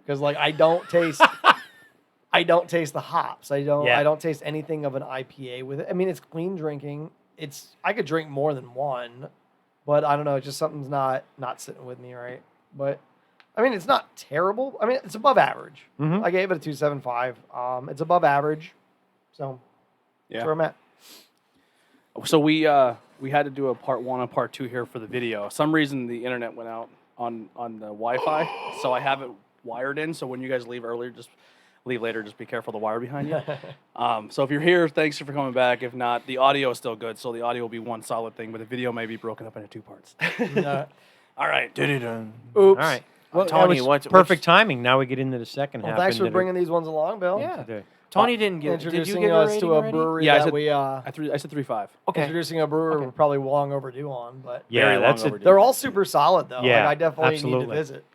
because like I don't taste the hops. I don't taste anything of an IPA with it. I mean, it's clean drinking. I could drink more than one, but I don't know. Just something's not sitting with me right. But I mean, it's not terrible. I mean, it's above average. I gave it a 2.75. It's above average, so that's where I'm at. So we had to do a part 1 and part 2 here for the video. For some reason the internet went out on the Wi-Fi, so I have it wired in. So when you guys leave earlier, just leave later. Just be careful of the wire behind you. So if you're here, thanks for coming back. If not, the audio is still good, so the audio will be one solid thing, but the video may be broken up into 2 parts. All right. Oops. All right. Well, Tony, what's perfect timing? Now we get into the second half. Thanks for bringing these ones along, Bill. Yeah. Tony didn't give. Did you Introducing give us a to a rating brewery Yeah, that we I said 3.5. Okay. introducing a brewery we're probably long overdue on, but Yeah, that's it. they're all super solid though. Yeah, like, I definitely absolutely. need to visit.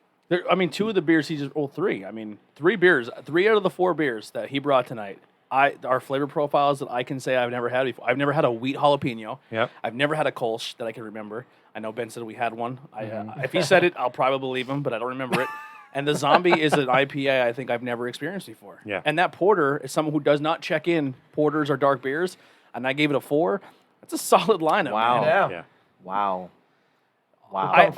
I mean, 2 of the beers he just, 3. I mean, 3 beers. 3 out of the 4 beers that he brought tonight are flavor profiles that I can say I've never had before. I've never had a wheat jalapeno. Yep. I've never had a Kolsch that I can remember. I know Ben said we had one. If he said it, I'll probably believe him, but I don't remember it. And the Zombie is an IPA I think I've never experienced before. Yeah. And that porter is someone who does not check in porters or dark beers, and I gave it a 4. That's a solid lineup. Wow. Man. Yeah. Wow. I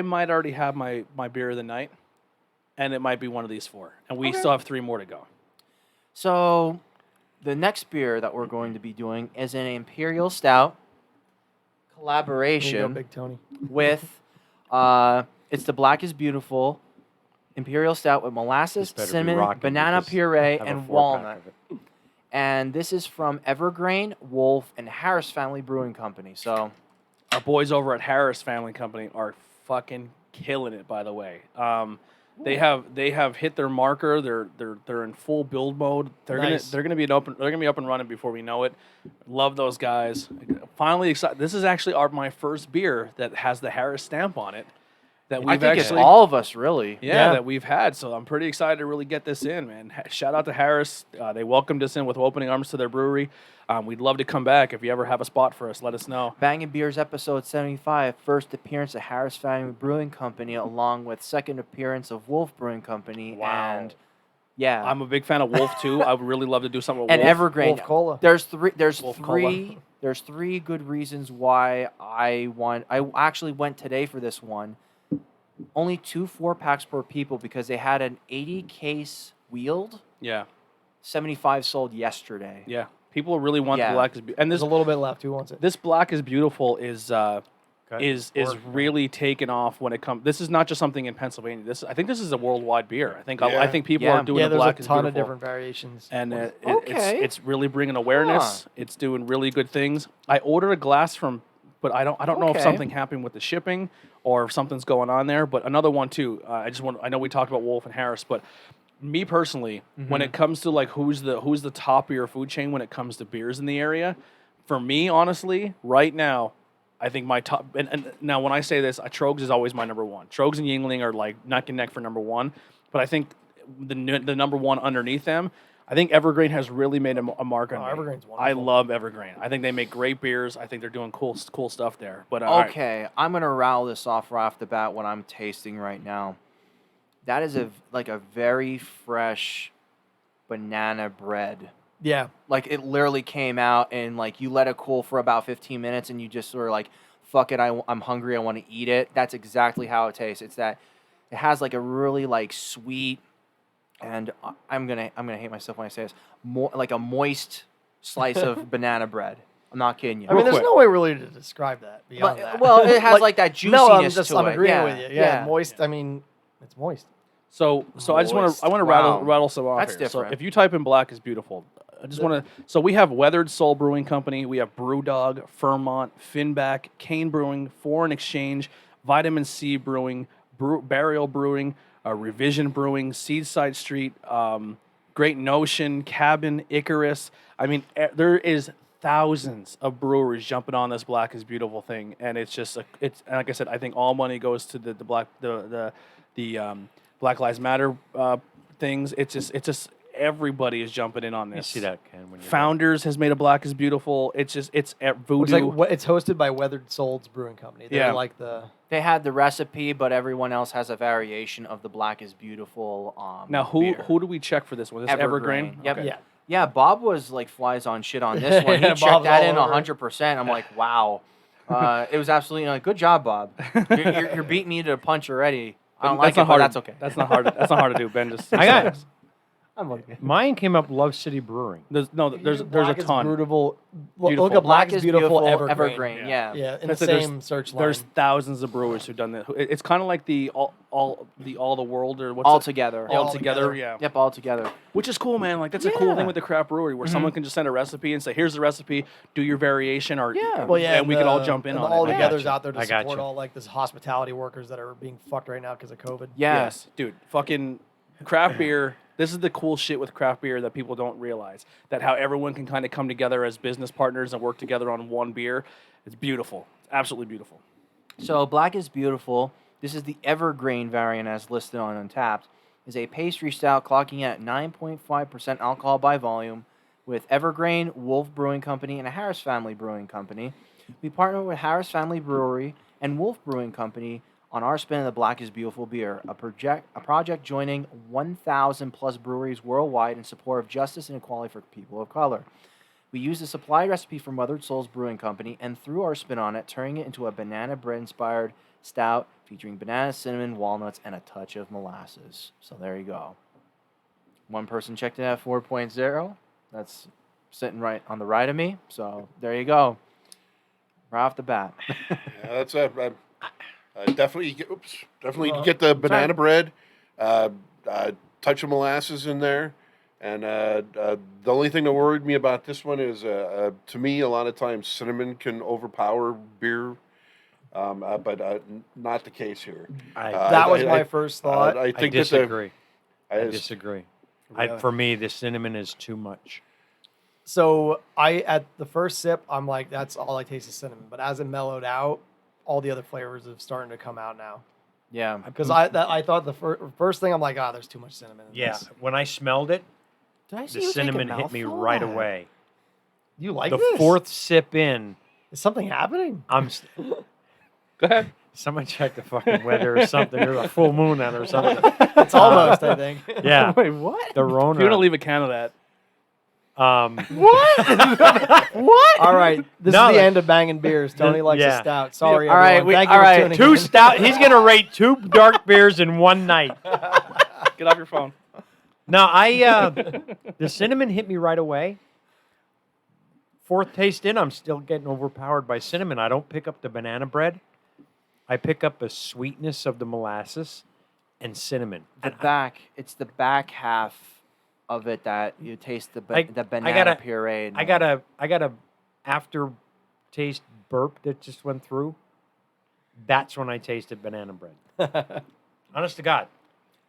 might already have my beer of the night, and it might be one of these 4. And we still have 3 more to go. So, the next beer that we're going to be doing is an Imperial Stout There you go, collaboration Big Tony. with, it's the Black is Beautiful Imperial Stout with molasses, This better be cinnamon, rocking banana because puree, I have a and 4-pack walnut. of it. And this is from Evergreen, Wolf, and Harris Family Brewing Company. So, Our boys over at Harris Family Company are fucking killing it. By the way, they have hit their marker. They're in full build mode. They're gonna be up and running before we know it. Love those guys. Finally excited. This is actually my first beer that has the Harris stamp on it. That I we've think it's actually all of us, really. that we've had. So I'm pretty excited to really get this in, man. Shout out to Harris. They welcomed us in with opening arms to their brewery. We'd love to come back. If you ever have a spot for us, let us know. Bangin' Beers episode 75, first appearance of Harris Family Brewing Company, along with second appearance of Wolf Brewing Company. Wow. And yeah, I'm a big fan of Wolf too. I would really love to do something with and Wolf. Evergreen. Wolf Cola. There's Wolf Cola. There's 3 good reasons why I actually went today for this one. Only 2 4-packs per people because they had an 80 case wheeled. Yeah, 75 sold yesterday. yeah. People really want Yeah. the black. And There's a little bit left. Who wants it? this black is beautiful is really taken off when it comes. This is not just something in Pennsylvania. I think this is a worldwide beer. I think people Yeah. are doing Yeah, the there's black a is ton beautiful. of different variations. And Okay. it's really bringing awareness. It's doing really good things. I ordered a glass but I don't know if Okay. something happened with the shipping or if something's going on there. But another one too. I know we talked about Wolf and Harris, but me personally, when it comes to like who's the top of your food chain when it comes to beers in the area, for me honestly, right now, I think my top. And now when I say this, Trogs is always my number 1. Trogs and Yingling are like neck and neck for number 1. But I think the number 1 underneath them. I think Evergreen has really made a mark on me. Evergreen's wonderful. I love Evergreen. I think they make great beers. I think they're doing cool stuff there. But all right. Okay, I'm gonna rattle this off right off the bat. What I'm tasting right now, that is a very fresh banana bread. Yeah. Like it literally came out and like you let it cool for about 15 minutes and you just sort of like, fuck it, I'm hungry, I want to eat it. That's exactly how it tastes. It's that it has like a really like sweet. And I'm gonna hate myself when I say this. More like a moist slice of banana bread. I'm not kidding you. I mean, there's no way really to describe that beyond that. Well, it has like that juiciness no, I'm to it. agreeing Yeah, with you. Yeah, moist. I mean, it's moist. So I just want Moist. to Wow. rattle some off That's here. So different. if you type in black is beautiful, I just want to. So we have Weathered Soul Brewing Company, we have Brewdog, Fairmont, Finback, Kane Brewing, Foreign Exchange, Vitamin C Brewing, Burial Brewing, Revision Brewing, Seaside Street, Great Notion, Cabin, Icarus. I mean, there is thousands of breweries jumping on this Black is Beautiful thing, and it's just and like I said, I think all money goes to the Black Lives Matter things. It's just everybody is jumping in on You this. see that, Ken? When you're Founders has made a Black is Beautiful. It's just it's at Voodoo. Looks like it's hosted by Weathered Souls Brewing Company. They're Yeah. like the They had the recipe, but everyone else has a variation of the Black is Beautiful. Now beer. who do we check for this one? This Evergreen. Yep. Okay. yeah. Yeah, Bob was like flies on shit on this one. He Yeah, checked Bob's that all in over it. 100%. I'm like, wow. It was absolutely good job, Bob. You're beating me to the punch already. I don't like it, but that's okay. That's not hard. That's not hard to do. Ben just. I got I'm looking. Mine came up Love City Brewing. There's a Black is ton. Beautiful. Beautiful. Look at Black is Beautiful Evergreen. Yeah. Yeah, in That's the it, there's- same search line. There's thousands of brewers who've done that. It's kind of like the all the world or what's All it? together. Yeah, All all together. together. Yeah. Yep, all together. Which is cool, man. Like that's a cool Yeah. thing with the craft brewery where someone can just send a recipe and say, "Here's the recipe. Do your variation," or Yeah. Well, yeah, and we can all jump in and on all it. the I others gotcha. out there to I support gotcha. all like this hospitality workers that are being fucked right now because of COVID. Yeah. Yes, dude. Fucking craft beer. This is the cool shit with craft beer that people don't realize. That how everyone can kind of come together as business partners and work together on one beer. It's beautiful. It's absolutely beautiful. So Black is Beautiful. This is the Evergreen variant as listed on Untapped. Is a pastry stout clocking at 9.5% alcohol by volume with Evergreen, Wolf Brewing Company, and a Harris Family Brewing Company. We partner with Harris Family Brewery and Wolf Brewing Company on our spin of the Black is Beautiful beer, a project joining 1,000 plus breweries worldwide in support of justice and equality for people of color. We used a supply recipe from Weathered Souls Brewing Company and threw our spin on it, turning it into a banana bread-inspired stout featuring banana, cinnamon, walnuts, and a touch of molasses. So there you go. One person checked it at 4.0. That's sitting right on the right of me. So there you go. Right off the bat. Yeah, that's definitely get the banana bread, touch of molasses in there, and the only thing that worried me about this one is, to me, a lot of times cinnamon can overpower beer, but not the case here. That was my first thought. I I think disagree. that I disagree. Really? For me, the cinnamon is too much. So at the first sip, I'm like, that's all I taste is cinnamon. But as it mellowed out, all the other flavors are starting to come out now. Yeah. Because I thought the first thing I'm like, there's too much cinnamon in Yeah, this. when I smelled it, Did I see the you take a cinnamon hit me mouthful of right that? away. You like The this? fourth sip in, Is something happening? I'm. Go ahead. Someone check the fucking weather or something. There's a full moon out or something. It's almost, I think. Yeah, Wait, what? the Rona. If you want to leave a can of that. What? All right. This No, is the like- end of Bangin' Beers. Tony likes Yeah. a stout. Sorry, All right, everyone. Thank all you right. for tuning two in. stout. He's gonna rate 2 dark beers in one night. Get off your phone. No, the cinnamon hit me right away. Fourth taste in, I'm still getting overpowered by cinnamon. I don't pick up the banana bread. I pick up a sweetness of the molasses and cinnamon. It's the back half of it that you taste the Like, banana puree. I got a after taste burp that just went through. That's when I tasted banana bread. Honest to God,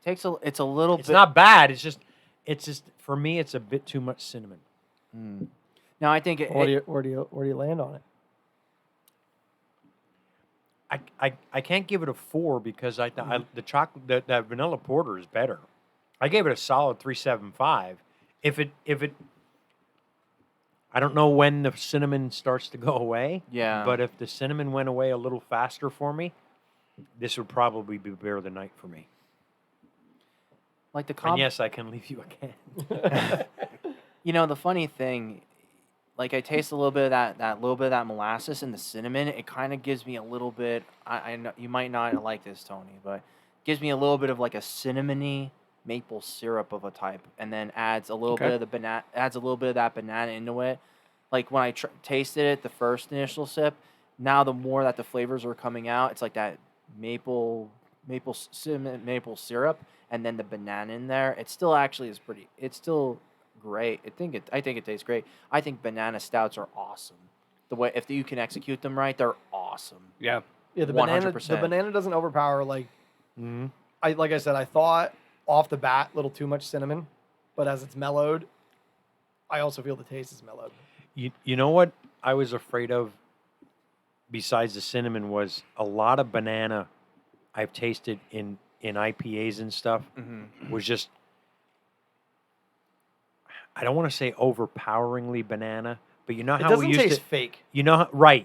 it's a little it's bit. not bad. It's just for me, it's a bit too much cinnamon. No, I think Where do you land on it? I can't give it a 4 because the chocolate the vanilla porter is better. I gave it a solid 3.75. If it I don't know when the cinnamon starts to go away. Yeah. But if the cinnamon went away a little faster for me, this would probably be beer of the night for me. like the And yes, I can leave you a can. You know, the funny thing, like I taste a little bit of that little bit of that molasses and the cinnamon. It kind of gives me a little bit. I know you might not like this, Tony, but it gives me a little bit of like a cinnamony maple syrup of a type, and then adds a little bit of the banana. Adds a little bit of that banana into it. Like when I tasted it, the first initial sip. Now the more that the flavors are coming out, it's like that maple cinnamon maple syrup, and then the banana in there. It still actually is pretty. It's still great. I think it tastes great. I think banana stouts are awesome. The way if you can execute them right, they're awesome. Yeah. Yeah, the 100%. banana doesn't overpower like Mhm. like I said, I thought off the bat a little too much cinnamon, but as it's mellowed, I also feel the taste is mellowed. You know what I was afraid of besides the cinnamon was a lot of banana I've tasted in IPAs and stuff was just I don't want to say overpoweringly banana, but you know It how we doesn't used taste to. fake. You know, right?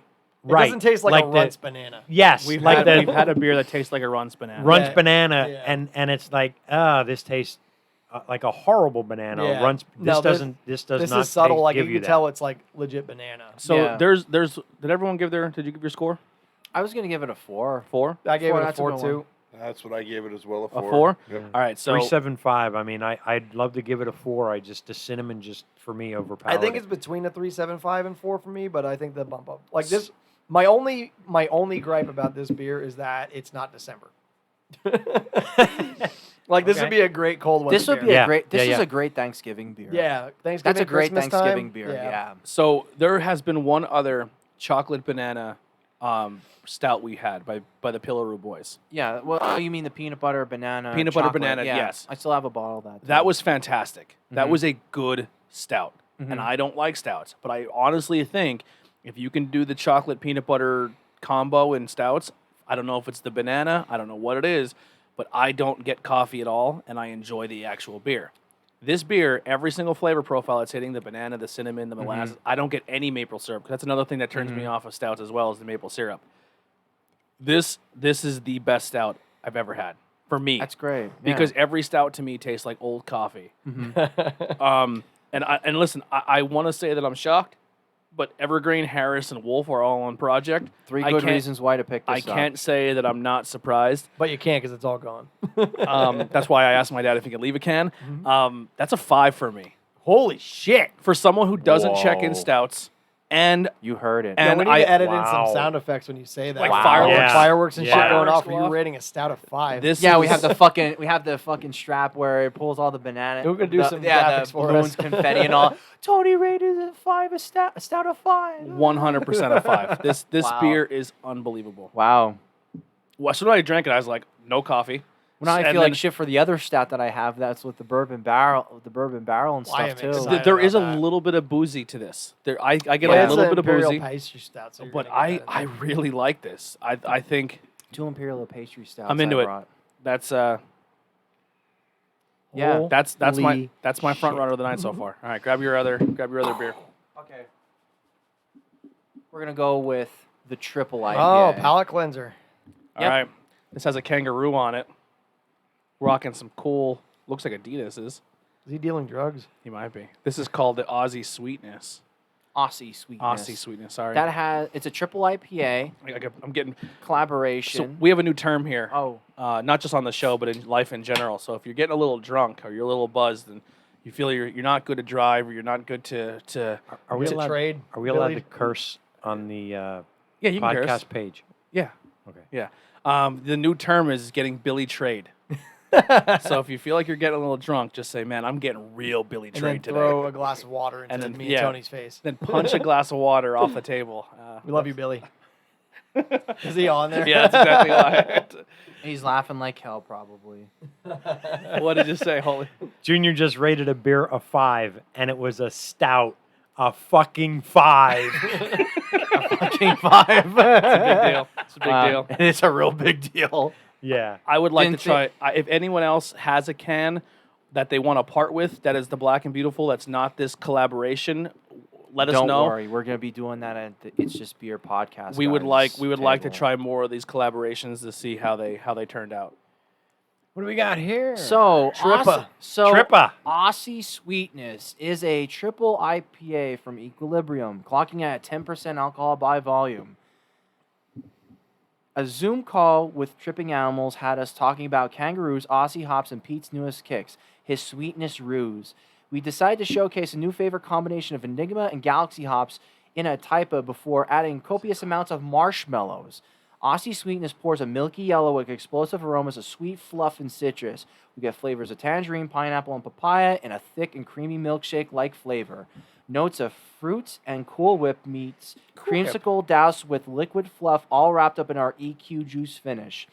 It Right. doesn't taste like a the- Runts banana. Yes, We've like had a beer that tastes like a Runts banana. Runts Yeah, banana, yeah. and it's like, this tastes like a horrible banana. Yeah. Runts. This No, doesn't. This does This not. is subtle. taste- Like give you you can that. tell it's like legit banana. So Yeah. there's. Did everyone give their? Did you give your score? I was gonna give it a 4. 4. I gave it a That's a good 4 too. That's what I gave it as well. A 4. Yep. All right. So 3.75. I mean, I'd love to give it a 4. The cinnamon just for me overpowered. I think it's between a 3.75 and 4 for me, but I think the bump up like this. My only gripe about this beer is that it's not December. Like this would Okay. be a great cold weather. This would be beer. Yeah. a great. This Yeah, is yeah. a great Thanksgiving beer. Yeah, Thanksgiving. That's a great Christmas Thanksgiving time. beer. Yeah. So there has been one other chocolate banana stout we had by the Pillaroo Boys. Yeah. Well, you mean the peanut butter banana? Peanut butter chocolate. banana, Yeah. yes. I still have a bottle of that. That too. was fantastic. That Mhm. was a good stout. And Mhm. I don't like stouts, but I honestly think if you can do the chocolate peanut butter combo in stouts, I don't know if it's the banana, I don't know what it is, but I don't get coffee at all and I enjoy the actual beer. This beer, every single flavor profile it's hitting, the banana, the cinnamon, the molasses, I don't get any maple syrup. That's another thing that turns me off of stouts as well as the maple syrup. This is the best stout I've ever had for me. That's great. Yeah. Because every stout to me tastes like old coffee. And listen, I want to say that I'm shocked, but Evergreen, Harris, and Wolf are all on project. 3 I good can't- reasons why to pick this I up. can't say that I'm not surprised. But you can't because it's all gone. That's why I asked my dad if he could leave a can. That's a 5 for me. Holy shit! For someone who doesn't check in Whoa. stouts, and You heard it. And we need I- to edit in Wow. some sound effects when you say that. Like fireworks. Yeah. fireworks and shit Yeah. going off. Fireworks Are you off. rating a stout of 5? this Yeah, is, we have the fucking strap where it pulls all the banana. We're gonna do some the graphics for balloons, us. confetti, and all. Tony rated it 5, a stout of 5. 100% a 5. This Wow. beer is unbelievable. Wow. Well, as soon as I drank it, I was like, no coffee. Well, now I And feel then- like shit for the other stout that I have. That's with the bourbon barrel, and Why stuff am I too. excited? There is a about that. little bit of boozy to this. I get Yeah, a it's little an bit of Imperial boozy, pastry stout, so you're but gonna get I that. really like this. I think 2 imperial pastry stouts. I'm into I it. brought. that's Yeah. that's my Holy front shit. runner of the night so far. All right, grab your other beer. Okay. We're gonna go with the triple IPA. Oh, palate cleanser. All Yep. right, this has a kangaroo on it. Rocking some cool. Looks like Adidas's. Is he dealing drugs? He might be. This is called the Aussie Sweetness. Aussie sweetness. Aussie Sweetness. Sorry, It's a triple IPA I'm getting. So collaboration. we have a new term here. Oh. Not just on the show, but in life in general. So if you're getting a little drunk or you're a little buzzed and you feel you're not good to drive or you're not good to Are we To allowed? trade? Are we allowed Billy? to curse on the yeah, you can podcast curse. page? Yeah, Okay. yeah. The new term is getting Billy Trade. So if you feel like you're getting a little drunk, just say, "Man, I'm getting real Billy And then Trade today." throw a glass of water into And then- me yeah. and Tony's face. Then punch a glass of water off the table. We love you, Billy. Is he on there? Yeah, that's exactly why. He's laughing like hell, probably. What did you say, Holy? Junior just rated a beer a 5, and it was a stout a fucking 5. Fucking 5. Big deal. It's a big deal. And it's a real big deal. Yeah. I would like Didn't to try. If anyone else has a can that they want to part with, that is the Black and Beautiful. That's not this collaboration. Let us Don't know. worry, we're gonna be doing that at the It's Just Beer podcast. We would like to table. try more of these collaborations to see how they turned out. What do we got here? So, Trippa. Trippa. Aussie Sweetness is a triple IPA from Equilibrium, clocking at 10% alcohol by volume. A Zoom call with Tripping Animals had us talking about kangaroos, Aussie hops, and Pete's newest kicks, his Sweetness Ruse. We decided to showcase a new favorite combination of Enigma and Galaxy hops in a typa before adding copious amounts of marshmallows. Aussie Sweetness pours a milky yellow with explosive aromas of sweet fluff and citrus. We get flavors of tangerine, pineapple, and papaya in a thick and creamy milkshake-like flavor. Notes of fruits and Cool Whip meets creamsicle doused with liquid fluff, all wrapped up in our EQ juice finish.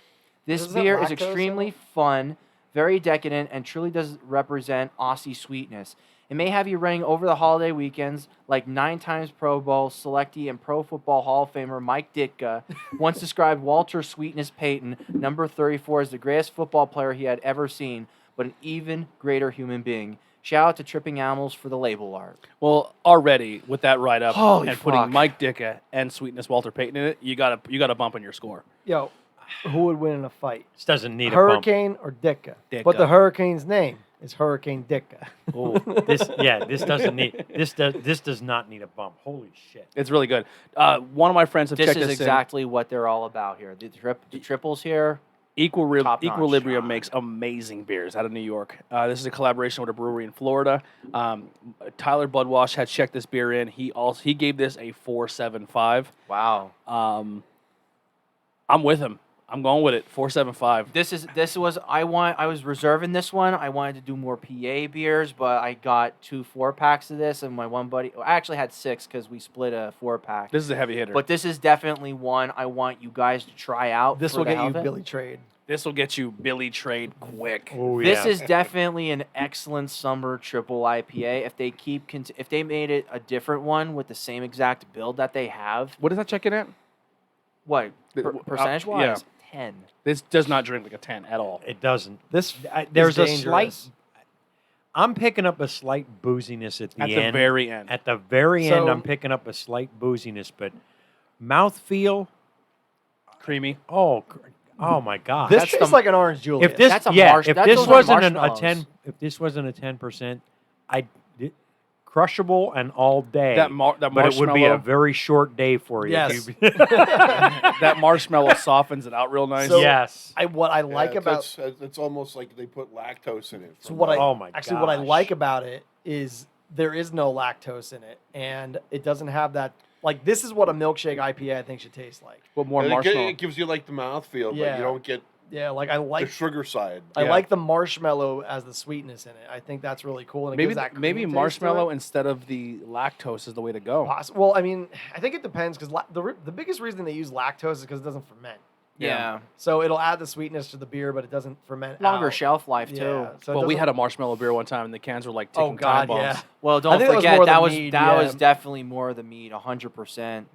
This Is that beer is lactose in extremely it? fun, very decadent, and truly does represent Aussie sweetness. It may have you running over the holiday weekends like 9 times Pro Bowl selectee and Pro Football Hall of Famer Mike Ditka once described Walter Sweetness Payton, number 34, as the greatest football player he had ever seen, but an even greater human being. Shout out to Tripping Animals for the label art. Well, already with that write up Holy and putting fuck. Mike Dicka and Sweetness Walter Payton in it, you got a bump in your score. Yo, who would win in a fight? This doesn't need a bump. Hurricane or Dicka? Dicka. But the Hurricane's name is Hurricane Dicka. Oh, this does not need a bump. Holy shit. It's really good. One of my friends have This checked is this exactly what they're all about here. The triples here. in. top-notch. Equilibrium makes amazing beers out of New York. This is a collaboration with a brewery in Florida. Tyler Budwash had checked this beer in. He gave this a 4.75. Wow. I'm with him. I'm going with it. 4.75. I was reserving this one. I wanted to do more PA beers, but I got 2 4-packs of this, and my one buddy. I actually had 6 because we split a 4-pack. This is a heavy hitter. But this is definitely one I want you guys to try out. This for will the get hell you of it. Billy Trade. This will get you Billy Trade quick. Oh, This yeah. is definitely an excellent summer triple IPA. If they if they made it a different one with the same exact build that they have, What does that check in at? what percentage wise? 10. This does not drink like a 10 at all. It doesn't. This There's is a slight. dangerous. I'm picking up a slight booziness at the At end. the very end. At the very end, So- I'm picking up a slight booziness, but mouthfeel. Creamy. Oh my god! This That's tastes the- like an orange Julius. if this, That's a yeah, marsh- if that- this those are wasn't a marshmallows. 10, if this wasn't a 10%, crushable and all day. That but it marshmallow. would be a very short day for you. Yes. That marshmallow softens it out real nice. So- Yes. what I like about it's almost like they put lactose in it. so what I Oh my actually what I gosh. like about it is there is no lactose in it, and it doesn't have that. Like, this is what a milkshake IPA I think should taste like. But more And marshmallow. it gives you like the mouthfeel, but Yeah. you don't get Yeah, like I the like sugar side. I Yeah. like the marshmallow as the sweetness in it. I think that's really cool. And it Maybe gives that cream maybe taste to marshmallow it. instead of the lactose is the way to go. Well, I mean, I think it depends because the biggest reason they use lactose is because it doesn't ferment. Yeah. So it'll add the sweetness to the beer, but it doesn't ferment. Longer out. shelf life too. Yeah. So Well, we had a marshmallow beer one time, and the cans were like ticking Oh God, time bombs. yeah. Well, I don't think that was forget more that the was mead, that yeah. was definitely more of the meat, 100%.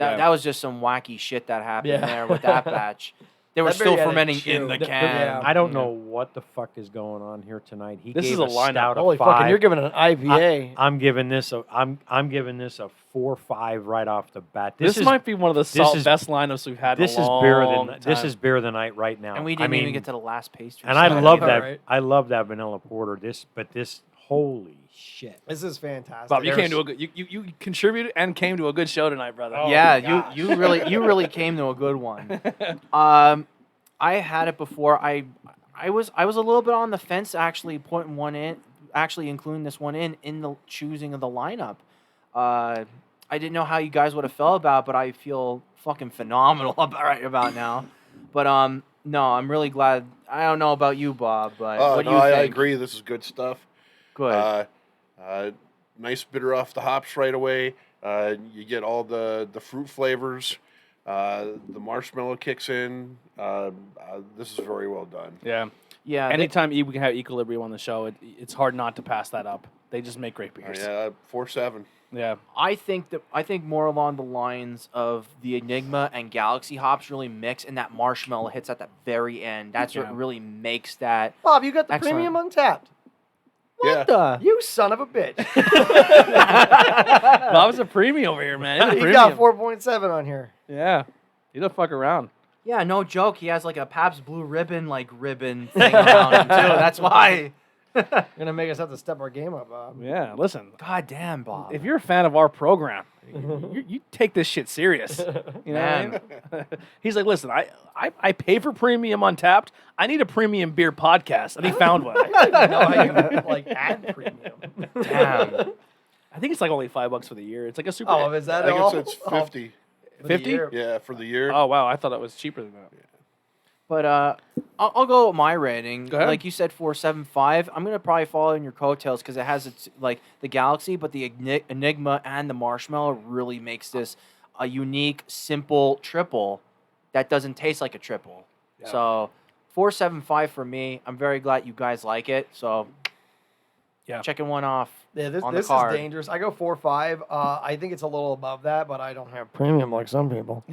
Yeah. That was just some wacky shit that happened Yeah. there with that batch. They were That still beer had a fermenting chew. in the The- can. yeah. I don't know what the fuck is going on here tonight. He This gave is a lineup. stout Holy a fucking! 5. You're giving it an IPA. I'm giving this a I'm giving this a 4.5 right off the bat. This is might be one of the is- best lineups we've had. this in a is long beer time. this is beer of the night right now. And we I didn't mean, even get to the last pastry. and I side. love All that. right. I love that vanilla porter. This holy shit. This is fantastic. Bob, you There's- came to a good. You contributed and came to a good show tonight, brother. Oh, Yeah, my gosh. you really came to a good one. I had it before. I was a little bit on the fence actually putting one in, actually including this one in the choosing of the lineup. I didn't know how you guys would have felt about it, but I feel fucking phenomenal about now. But no, I'm really glad. I don't know about you, Bob, but what do you I think? agree. This is good stuff. Good. Nice bitter off the hops right away. You get all the fruit flavors. The marshmallow kicks in. This is very well done. Yeah. Yeah. Anytime we can have Equilibrium on the show, it's hard not to pass that up. They just make great beers. Yeah, 4.7. Yeah. I think more along the lines of the Enigma and Galaxy hops really mix, and that marshmallow hits at the very end. That's Yeah. what really makes that. Bob, you got the Excellent. premium untapped. Yeah. The? You son of a bitch. Bob's a premium over here, man. He's a He premium. got 4.7 on here. Yeah. He don't fuck around. Yeah, no joke. He has like a Pabst Blue Ribbon thing around him too. That's why. You're gonna make us have to step our game up, Bob. Yeah. Listen, God damn, Bob. if you're a fan of our program, you take this shit serious. You know what I mean? He's like, listen, I pay for premium Untapped. I need a premium beer podcast, and he found one. I don't even know how you like add premium. Damn. I think it's like only $5 for the year. It's like a super. Oh, is that I think all? it's 50. For the 50? year. Yeah, for the year. Oh wow, I thought it was cheaper than that. But I'll go with my rating. Go ahead. Like you said, 4.75. I'm gonna probably follow in your coattails because it has like the Galaxy, but the Enigma and the Marshmallow really makes this a unique, simple triple that doesn't taste like a triple. Yeah. So 4.75 for me. I'm very glad you guys like it. So Yeah. checking one off. Yeah, on this the card. is dangerous. I go 4.5. I think it's a little above that, but I don't have premium like some people.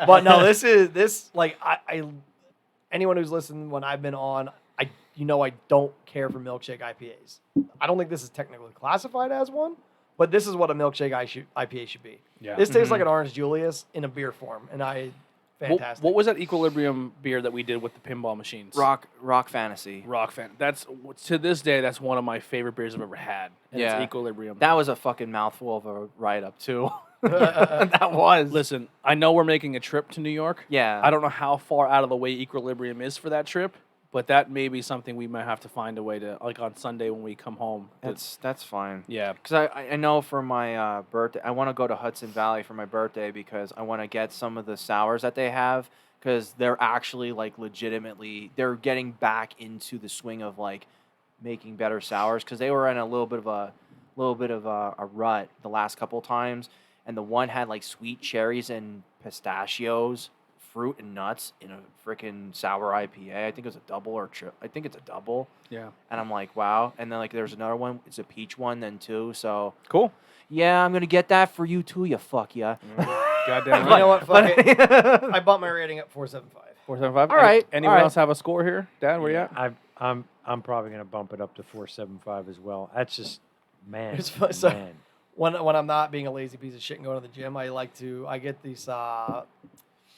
But no, this like I anyone who's listened when I've been on, I I don't care for milkshake IPAs. I don't think this is technically classified as one, but this is what a milkshake IPA should be. Yeah. This tastes like an Orange Julius in a beer form, and fantastic. What was that Equilibrium beer that we did with the pinball machines? Rock Fantasy. Rock fan. That's to this day. That's one of my favorite beers I've ever had. And Yeah. it's Equilibrium. That was a fucking mouthful of a write-up, too. That was. Listen, I know we're making a trip to New York. Yeah. I don't know how far out of the way Equilibrium is for that trip, but that may be something we might have to find a way to, like on Sunday when we come home. That's fine. Yeah. Because I know for my birthday, I want to go to Hudson Valley for my birthday because I want to get some of the sours that they have because they're actually like legitimately, they're getting back into the swing of like making better sours because they were in a little bit of a rut the last couple times, and the one had like sweet cherries and pistachios, fruit and nuts in a freaking sour IPA. I think it was a double or I think it's a double. Yeah. And I'm like, wow. And then like there's another one. It's a peach one then too. So Cool. yeah, I'm gonna get that for you too. You fuck yeah. Goddamn You right. know what? Fuck it. I bumped my rating up 4.75. 475. All right. Anyone All right. else have a score here? Dad, where you at? I'm probably going to bump it up to 4.75 as well. That's just man. It's fun- so- man. When I'm not being a lazy piece of shit and going to the gym, I get these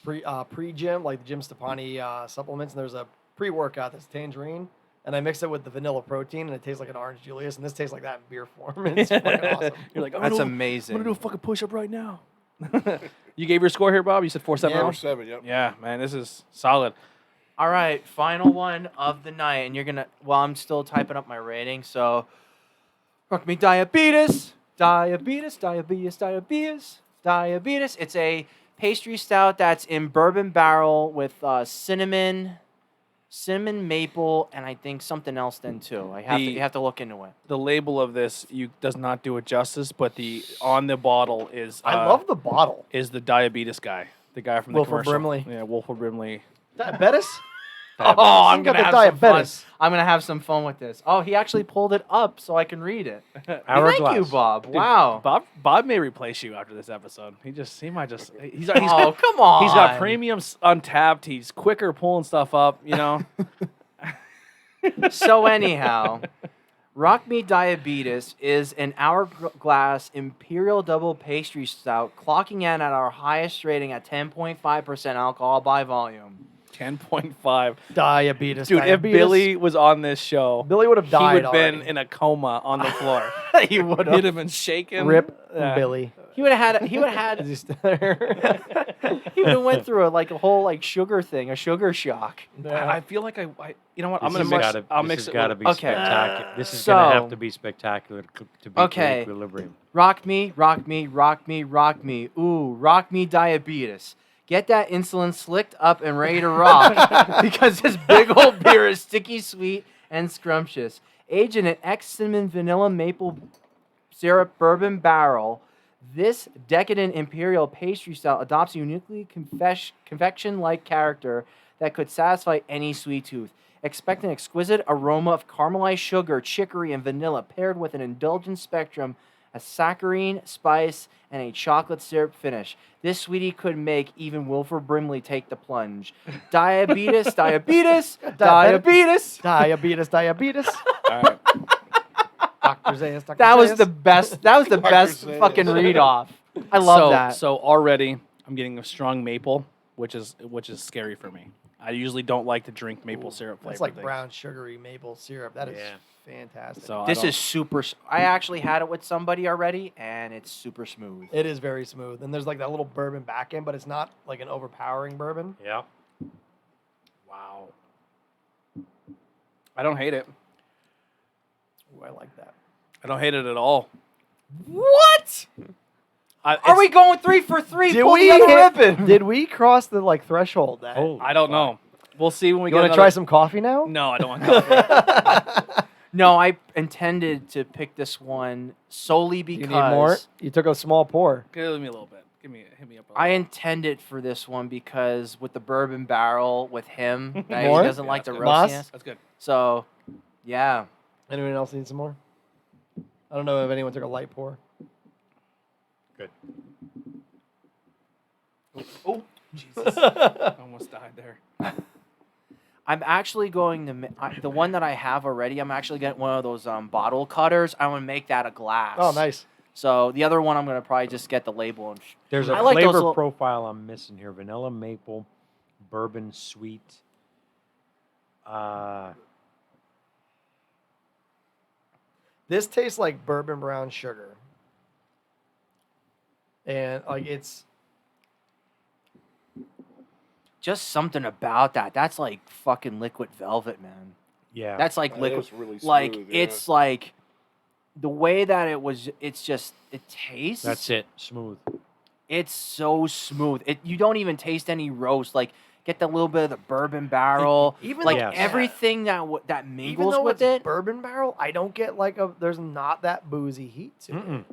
pre-gym, like the Jim Stepani supplements, and there's a pre-workout that's tangerine, and I mix it with the vanilla protein, and it tastes like an Orange Julius, and this tastes like that in beer form. It's fucking awesome. You're like, That's I'm amazing. gonna do a fucking push-up right now. You gave your score here, Bob? You said 4.7. 4.7, yep. Yeah, man, this is solid. All right, final one of the night, and you're gonna. Well, I'm still typing up my rating, so rock me diabetes. It's a pastry stout that's in bourbon barrel with cinnamon, maple, and I think something else then too. You have to look into it. The label of this does not do it justice, but on the bottle is I love the bottle. is the diabetes guy, the guy from the Wilford commercial. Brimley. Yeah, Wilford Brimley. Diabetes? Oh, I'm You got gonna the have some fun. diabetes. I'm gonna have some fun with this. Oh, he actually pulled it up so I can read it. Hourglass. Thank you, Bob. Wow. Bob may replace you after this episode. He might just he's Oh, come on. he's got premiums untapped. He's quicker pulling stuff up. You know. So anyhow, Rock Me Diabetes is an hourglass imperial double pastry stout, clocking in at our highest rating at 10.5% alcohol by volume. 10.5. Diabetes. Dude, diabetes. if Billy was on this show, Billy would have he died would have been already. in a coma on the floor. He would He'd have been shaking. Rip Yeah. Billy. He would have had. Is he still there? He would have went through a whole like sugar thing, a sugar shock. I feel like I you know what? I'm This gonna has mix. gotta- I'll this mix has it. gotta with- be Okay. spectacular. This is going to have So- to be spectacular to be Okay. Equilibrium. Rock me, rock me, rock me, rock me. Ooh, rock me diabetes. Get that insulin slicked up and ready to rock because this big old beer is sticky, sweet, and scrumptious. Aged in an cinnamon vanilla maple syrup bourbon barrel, this decadent imperial pastry style adopts a uniquely confection-like character that could satisfy any sweet tooth. Expect an exquisite aroma of caramelized sugar, chicory, and vanilla paired with an indulgent spectrum, a saccharine, spice, and a chocolate syrup finish. This sweetie could make even Wilford Brimley take the plunge. Diabetes. Diabetes, diabetes. All right. Dr. Zayas, Dr. That was Zayas. the best. That was the best Zayas. fucking read off. I love that. So already I'm getting a strong maple, which is scary for me. I usually don't like to drink maple syrup flavor. It's like things. brown sugary maple syrup. That is Yeah. fantastic. So This is super. I actually had it with somebody already, and it's super smooth. It is very smooth. And there's like that little bourbon back end, but it's not like an overpowering bourbon. Yeah. wow. I don't hate it. Ooh, I like that. I don't hate it at all. What? Are we going 3 for 3? Did Pull we the other hit- ribbon. Did we cross the like threshold? That Holy I don't know. We'll see when we you get want to another- try some coffee now? No, I don't want coffee. No, I intended to pick this one solely because You need more. You took a small pour. Give me a little bit. Hit me up. I intended for this one because with the bourbon barrel with him, that he More? doesn't like the that's good. Moss? roastiness. That's good. So, yeah. Anyone else need some more? I don't know if anyone took a light pour. Good. Oh, Jesus. I almost died there. I'm actually going to the one that I have already. I'm actually getting one of those bottle cutters. I want to make that a glass. Oh, nice. So the other one, I'm gonna probably just get the label and. There's a I like those flavor little- profile I'm missing here: vanilla, maple, bourbon, sweet. This tastes like bourbon brown sugar. And like it's Just something about that. That's like fucking liquid velvet, man. Yeah. That's like That liquid. is really Like smooth, yeah. it's like the way that it was. It's just it tastes. That's it. Smooth. It's so smooth. You don't even taste any roast. Like get the little bit of the bourbon barrel. even Like though- Yes. everything that that even mingles though with it's it. bourbon barrel, I don't get like there's not that boozy heat to it. Mm-mm.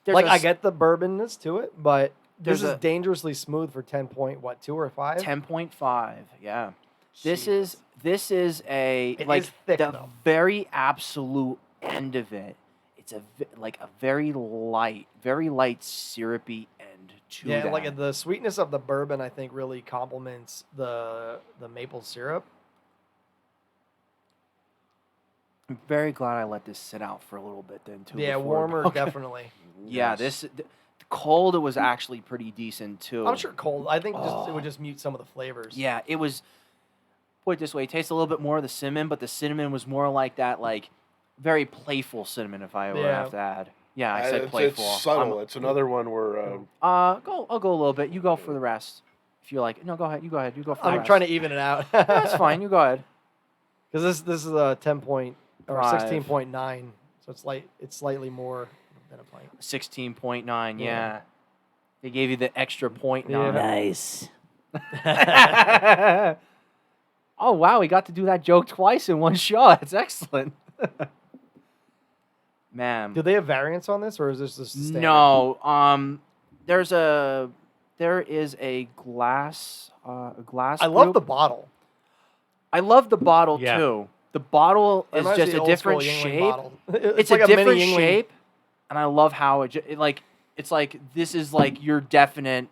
There's Like a I get the bourbonness to it, but this There's is a- dangerously smooth for 2 or 5. 10.5. Yeah. Jesus. This is a It like is thick, the though. very absolute end of it. It's like a very light syrupy end to Yeah, that. like the sweetness of the bourbon, I think, really complements the maple syrup. I'm very glad I let this sit out for a little bit then too. Yeah, before- warmer, Okay. definitely. Yeah, Yes. the cold it was actually pretty decent too. I'm sure cold. I think it Oh. would just mute some of the flavors. Yeah, it was. Put it this way, it tastes a little bit more of the cinnamon, but the cinnamon was more like that, like very playful cinnamon. If I ever Yeah. have to add, yeah, I said It's playful. subtle. It's another one where I'll go a little bit. You go for the rest. If you like, no, go ahead. You go ahead. You go for the I'm rest. trying to even it out. That's fine. You go ahead. Because this is a 10 point or 5. 16.9, so it's slightly more than a pint. 16.9. Yeah. Yeah. They gave you the extra point. Yeah. Nice. Oh wow, we got to do that joke twice in one shot. It's excellent. Man. Do they have variants on this, or is this just standard? No. There is a glass. I love the group. bottle. I love the bottle Yeah. too. The bottle It is reminds me just of a the old school different Yuengling shape. bottle. It's like a mini different Yuengling. shape, and I love how it's like this is like your definite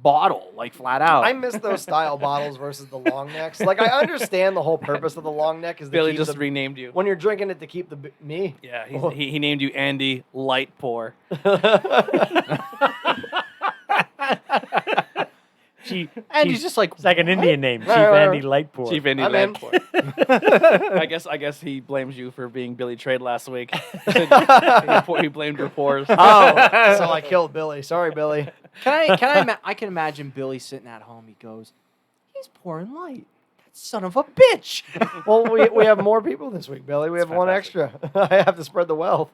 bottle, like flat out. I miss those style bottles versus the long necks. Like I understand the whole purpose of the long neck is to Billy keep just the, renamed you. when you're drinking it to keep the me. Yeah, he named you Andy Light Pour. and he's just like It's like an Indian name, Chief right, Andy right. Lightpour. Chief Andy I'm Light in. Pour. I guess he blames you for being Billy Trade last week. He blamed your pores. Oh, so I killed Billy. Sorry, Billy. I can imagine Billy sitting at home. He goes, he's pouring light. That son of a bitch. Well, we have more people this week, Billy. We have one extra. I have to spread the wealth.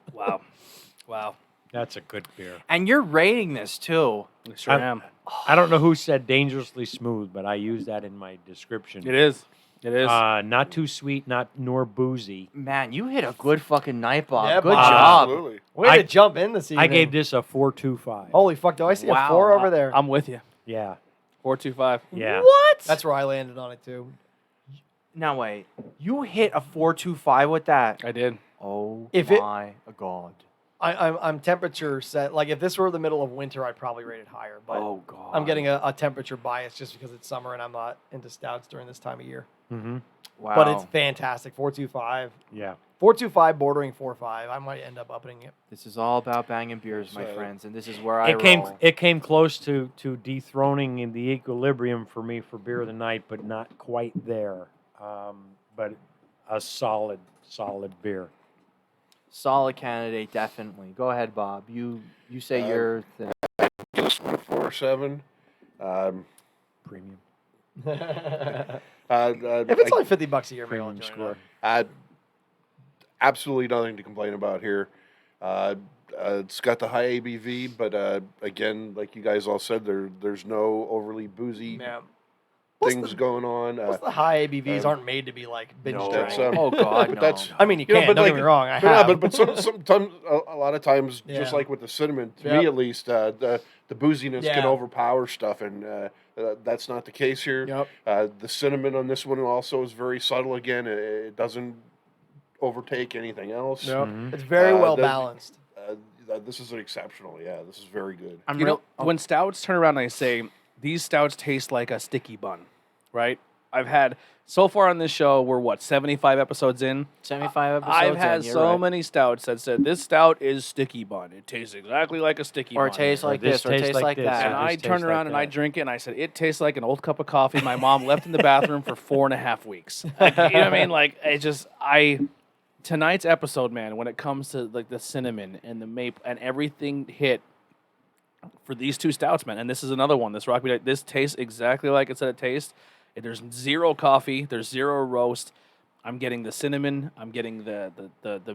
Wow. That's a good beer. And you're rating this too. I sure am. I don't know who said dangerously smooth, but I use that in my description. It is. It is. Not too sweet, nor boozy. Man, you hit a good fucking night, Bob. Yeah, good Bob. job. absolutely. Way to jump in this evening. I gave this a 4.25. Holy fuck! Do I see Wow. a 4 over there? I'm with you. Yeah. 425. Yeah. What? That's where I landed on it too. Now wait, you hit a 4.25 with that? I did. Oh If it- my god! I'm temperature set. Like if this were the middle of winter, I'd probably rate it higher. But Oh god! I'm getting a temperature bias just because it's summer and I'm not into stouts during this time of year. Mm-hmm. Wow. But it's fantastic. 4.25. Yeah. 4.25 bordering 4.5. I might end up upping it. This is all about banging beers, my So- friends, and this is where I roll. It came close to dethroning in the equilibrium for me for beer of the night, but not quite there. But a solid beer. Solid candidate, definitely. Go ahead, Bob. You say your thing. Give this one a 4.7. Premium. If it's only $50 a year, maybe I'll Premium join score. Absolutely nothing to complain about here. It's got the high ABV, but again, like you guys all said, there's no overly boozy Yeah. things going on. Most of the high ABVs aren't made to be like binge No. drank. Oh god, but no. that's I mean, you you know, can. but Don't like- get me wrong. I But yeah, have. but sometimes, a lot of times, just Yeah. like with the cinnamon, to Yep. me at least, the booziness can Yeah. overpower stuff, and that's not the case here. Yep. The cinnamon on this one also is very subtle. Again, it doesn't overtake anything else. Yep. Mhm. It's very well the- balanced. This is an exceptional. Yeah, this is very good. You know, when stouts turn around and I say, these stouts taste like a sticky bun, right? I've had so far on this show. We're what 75 episodes in. 75 episodes. I've had you're so right. many stouts that said this stout is sticky bun. It tastes exactly like a sticky Or bun. it tastes like this this, or it tastes like this, that. And or I this turn tastes around like and I that. drink it, and I said, it tastes like an old cup of coffee my mom left in the bathroom for 4.5 weeks. Like, you know what I mean? Like, tonight's episode, man, when it comes to like the cinnamon and the maple and everything hit for these two stouts, man. And this is another one. This Rocky, this tastes exactly like it said it tastes. There's zero coffee. There's zero roast. I'm getting the cinnamon. I'm getting the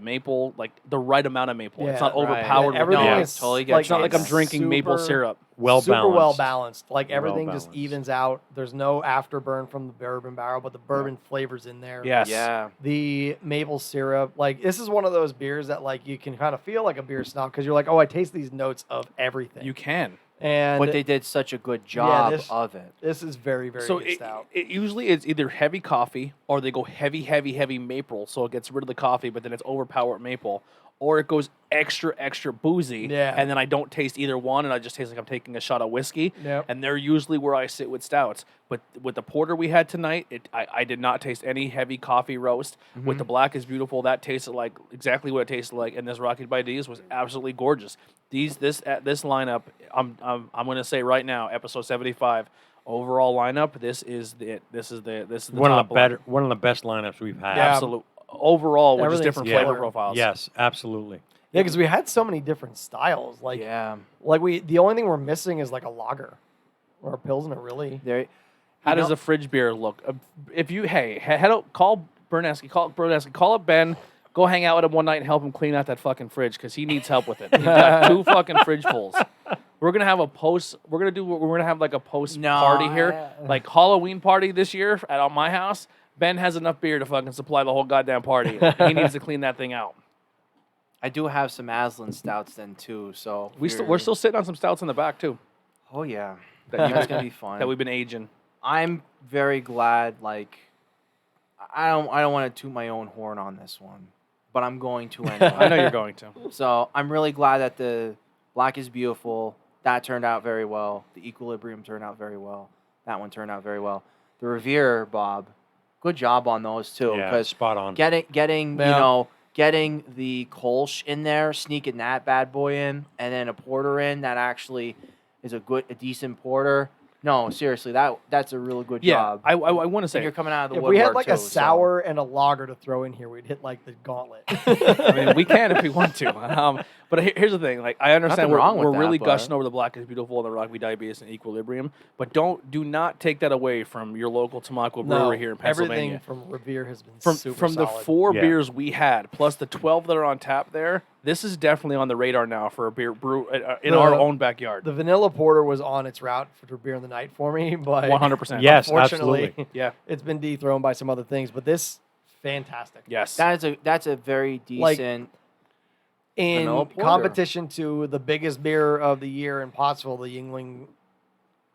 maple, like the right amount of maple. It's Yeah, not right. overpowered. with Everything no, is totally like, it's not like I'm drinking maple super- syrup. Well super balanced. well balanced. Like Well everything just balanced. evens out. There's no afterburn from the bourbon barrel, but the bourbon flavors in there. Yes. Yeah. The maple syrup, like this is one of those beers that like you can kind of feel like a beer snob because you're like, oh, I taste these notes of everything. You can. And But they did such a good job this- of it. this is very, very So good stout. it usually it's either heavy coffee or they go heavy maple, so it gets rid of the coffee, but then it's overpowered maple, or it goes extra boozy, Yeah. and then I don't taste either one, and I just taste like I'm taking a shot of whiskey. Yep. And they're usually where I sit with stouts. But with the porter we had tonight, I did not taste any heavy coffee roast. With the Black is Beautiful, that tasted like exactly what it tasted like, and this Rocky by D's was absolutely gorgeous. This lineup, I'm going to say right now, episode 75 overall lineup. This is the One top of the better, one of the best lineups we've had. Yeah. absolute overall with just Everything's different killer. flavor profiles. Yes, absolutely. Yeah, because we had so many different styles. Like, Yeah. the only thing we're missing is like a lager or a pilsner, really. There. How does a fridge beer look? If you head out, call up Ben. Go hang out with him one night and help him clean out that fucking fridge because he needs help with it. He's got 2 fucking fridge fulls. We're gonna have a post. We're gonna have like a post party here, like Halloween party this year at my house. Ben has enough beer to fucking supply the whole goddamn party. He needs to clean that thing out. I do have some Aslan stouts then too, so We're still sitting on some stouts in the back too Oh yeah, that that's gonna be fun. that we've been aging. I'm very glad. Like, I don't want to toot my own horn on this one, but I'm going to anyway. I know you're going to. So I'm really glad that the Black is Beautiful, that turned out very well. The Equilibrium turned out very well. That one turned out very well. The Revere, Bob, good job on those too. Yeah, Because spot on. getting Yeah. getting the Kolsch in there, sneaking that bad boy in, and then a porter in that actually is a decent porter. No, seriously, that's a really good Yeah, job. I want to And say you're coming out of the If woodwork we had like too, a so- sour and a lager to throw in here, we'd hit like the gauntlet. I mean, we can if we want to. But here's the thing: like, I understand Nothing wrong with we're that, really but- gushing over the Black is Beautiful and the Rocky Diabetes and Equilibrium, but do not take that away from your local Tamaqua Brewery here in Pennsylvania. Everything from Revere has been From super the solid. 4 Yeah. beers we had, plus the 12 that are on tap there, this is definitely on the radar now for a beer brew in our own backyard. The vanilla porter was on its route for beer in the night for me, but 100%. Yes, unfortunately, absolutely. Yeah. it's been dethroned by some other things. But this, fantastic. Yes. That's a very Like, decent. In Vanilla porter. competition to the biggest beer of the year in Pottsville, the Yingling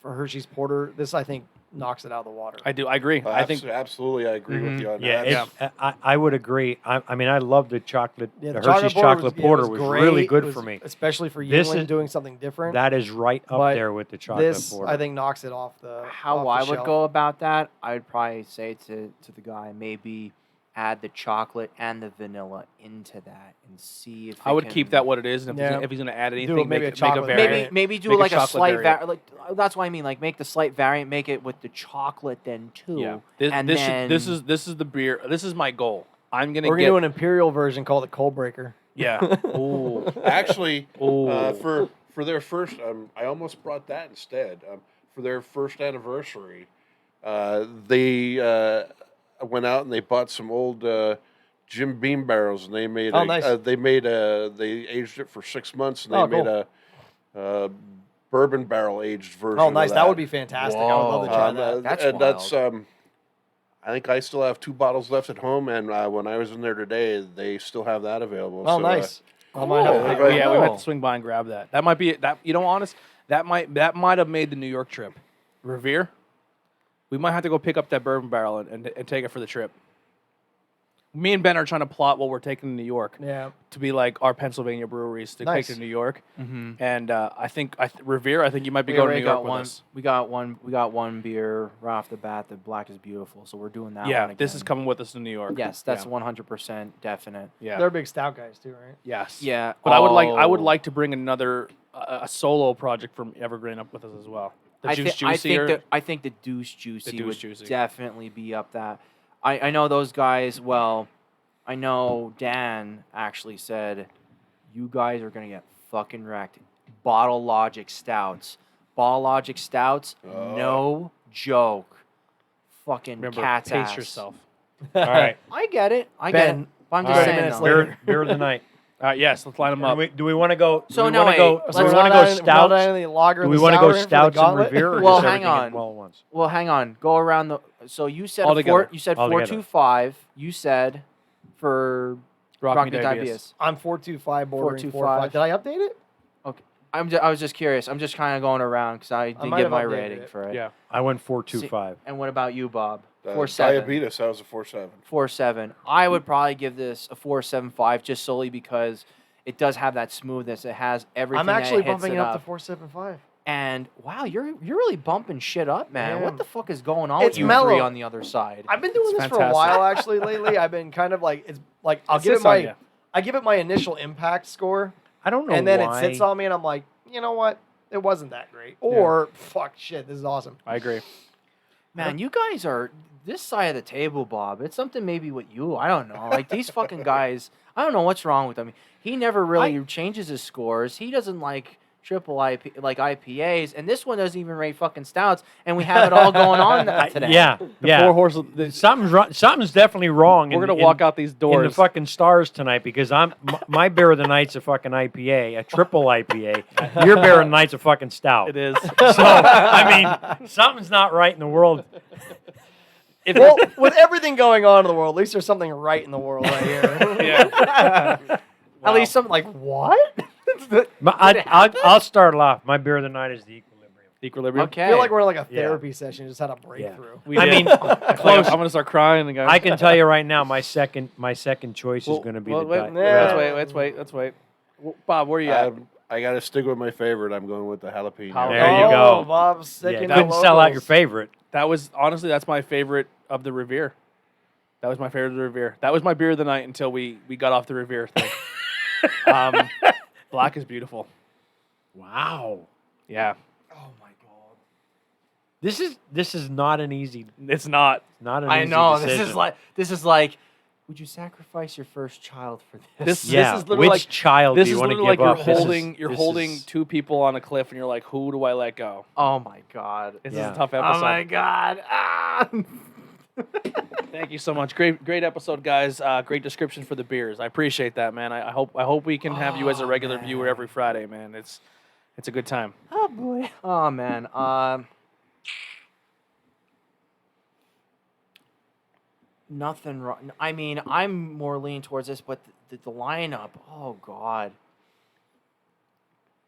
for Hershey's Porter, this I think knocks it out of the water. I do. I agree. I think absolutely, I agree with you on Yeah, that. I would agree. I mean, I love the chocolate. Yeah, the the Hershey's chocolate porter was great. really It good was- for me. especially for This Yingling is- doing something different. That is right up But there with the chocolate this porter. I think knocks it off the. How off I the would shelf. go about that, I'd probably say to the guy, maybe add the chocolate and the vanilla into that and see if I it would can- keep that what it is, and Yeah. if he's going to add Do anything, maybe make a a chocolate variant. Maybe do Make a like a chocolate slight variant. like that's why I mean like make the slight variant, make it with the chocolate then too. Yeah. and then This is the beer. This is my goal. I'm going We're to gonna get do an imperial version called the Cold Breaker. yeah. Ooh. Actually, Ooh. for their first, I almost brought that instead. For their first anniversary, they went out and they bought some old Jim Beam barrels, and they made Oh, nice. they aged it for 6 months, and they Oh, made cool. a bourbon barrel aged version. Oh, nice. Of That would be fantastic. I would love to try Um, that. That's and wild. that's I think I still have 2 bottles left at home, and when I was in there today, they still have that available. Oh, So, nice. I might have to Cool. pick Oh, it yeah, up. we might have to swing by and grab that. That might be that. You know, honest, that might have made the New York trip. Revere, we might have to go pick up that bourbon barrel and take it for the trip. Me and Ben are trying to plot what we're taking to New York Yeah. to be like our Pennsylvania breweries to Nice. take to New York. Mm-hmm. And I think Revere. I think you might be We going to already New York got with one. us. We got one beer right off the bat. The Black is Beautiful. So we're doing that. Yeah, one this is again. coming with us to New York. Yes, that's Yeah. 100% definite. Yeah. They're big stout guys too, right? Yes. Yeah, But I would oh. like to bring another a solo project from Evergreen up with us as well. The Juice Juicy. I think the Deuce Juicy Deuce would Juicy. definitely be up that. I know those guys well. I know Dan actually said, "You guys are gonna get fucking wrecked." Bottle Logic stouts, no joke. Fucking Remember, cat's pace ass. yourself. All right. I get it. I Ben, get it. But I'm All just right. saying. minutes though. later. Beer of the night. Yes, let's line them up. Do we want to go? So do we no, want to go? wait, Do we let's want to not go Not stouts? any lager Do and we the want to sour go for the stouts and gauntlet? Revere, or Well, just hang everything on. all at once? Well, hang on. Go around the. So you said All together. You said All together. 425. You said for Rock Me Me Diabetes. I'm 425 bordering 425. 425. Did I update it? Okay. I was just curious. I'm just kind of going around because I did might give have my updated rating it. for it. Yeah. I went 4.25. And what about you, Bob? 4.7. Diabetes, that was a 4.7. 4.7. I would probably give this a 4.75 just solely because it does have that smoothness. It has everything. I'm that actually hits bumping it it up to 475. And wow, you're really bumping shit up, man. Yeah. What the fuck is going on It's with you mellow. three on the other side? I've been doing It's this for a fantastic. while actually lately. I've been kind of like I'll It give it sits on my ya. I give it my initial impact score, I don't know and then why. it sits on me, and I'm like, you know what? It wasn't that great. Or fuck shit, this is awesome. I agree. Man, you guys are this side of the table, Bob. It's something maybe with you. I don't know. Like these fucking guys, I don't know what's wrong with them. He never really changes his scores. He doesn't like triple IPAs, and this one doesn't even rate fucking stouts. And we have it all going on today. Yeah, yeah. Four horses. Something's wrong. Something's definitely wrong. We're gonna walk out these in doors. the fucking stars tonight because my beer of the night's a fucking IPA, a triple IPA. Your beer of the night's a fucking stout. It is. So I mean, something's not right in the world. Well, with everything going on in the world, at least there's something right in the world right here. Yeah. At least something like what? I'll start it off. My beer of the night is the Equilibrium. Equilibrium. Okay. I feel like we're in like a Yeah. therapy session. Just had a breakthrough. We I did. mean, Like, close. I'm gonna start crying and go. I can tell you right now, my second choice is going to be the wait, Diet. let's wait. Bob, where are you at? I got to stick with my favorite. I'm going with the jalapeno. There you go. Oh, Bob's sick Yeah, in couldn't the sell out locals. your favorite. That was honestly that's my favorite of the Revere. That was my favorite of the Revere. That was my beer of the night until we got off the Revere thing. Black is beautiful. Wow. Yeah, Oh my god. This is not an easy. it's not. Not an I easy know. decision. This is like. Would you sacrifice your first child for this? Yeah. This is literally Which child This do you is want to literally give like up? you're holding two people on a cliff and you're like, who do I let go? Oh my god. This Yeah. is a tough Oh episode. my god. Ah. Thank you so much. Great episode, guys. Great description for the beers. I appreciate that, man. I hope we can have you as a regular viewer every Friday, man. It's a good time. Oh boy. Oh man. Nothing wrong. I mean, I'm more leaning towards this, but the lineup. Oh god.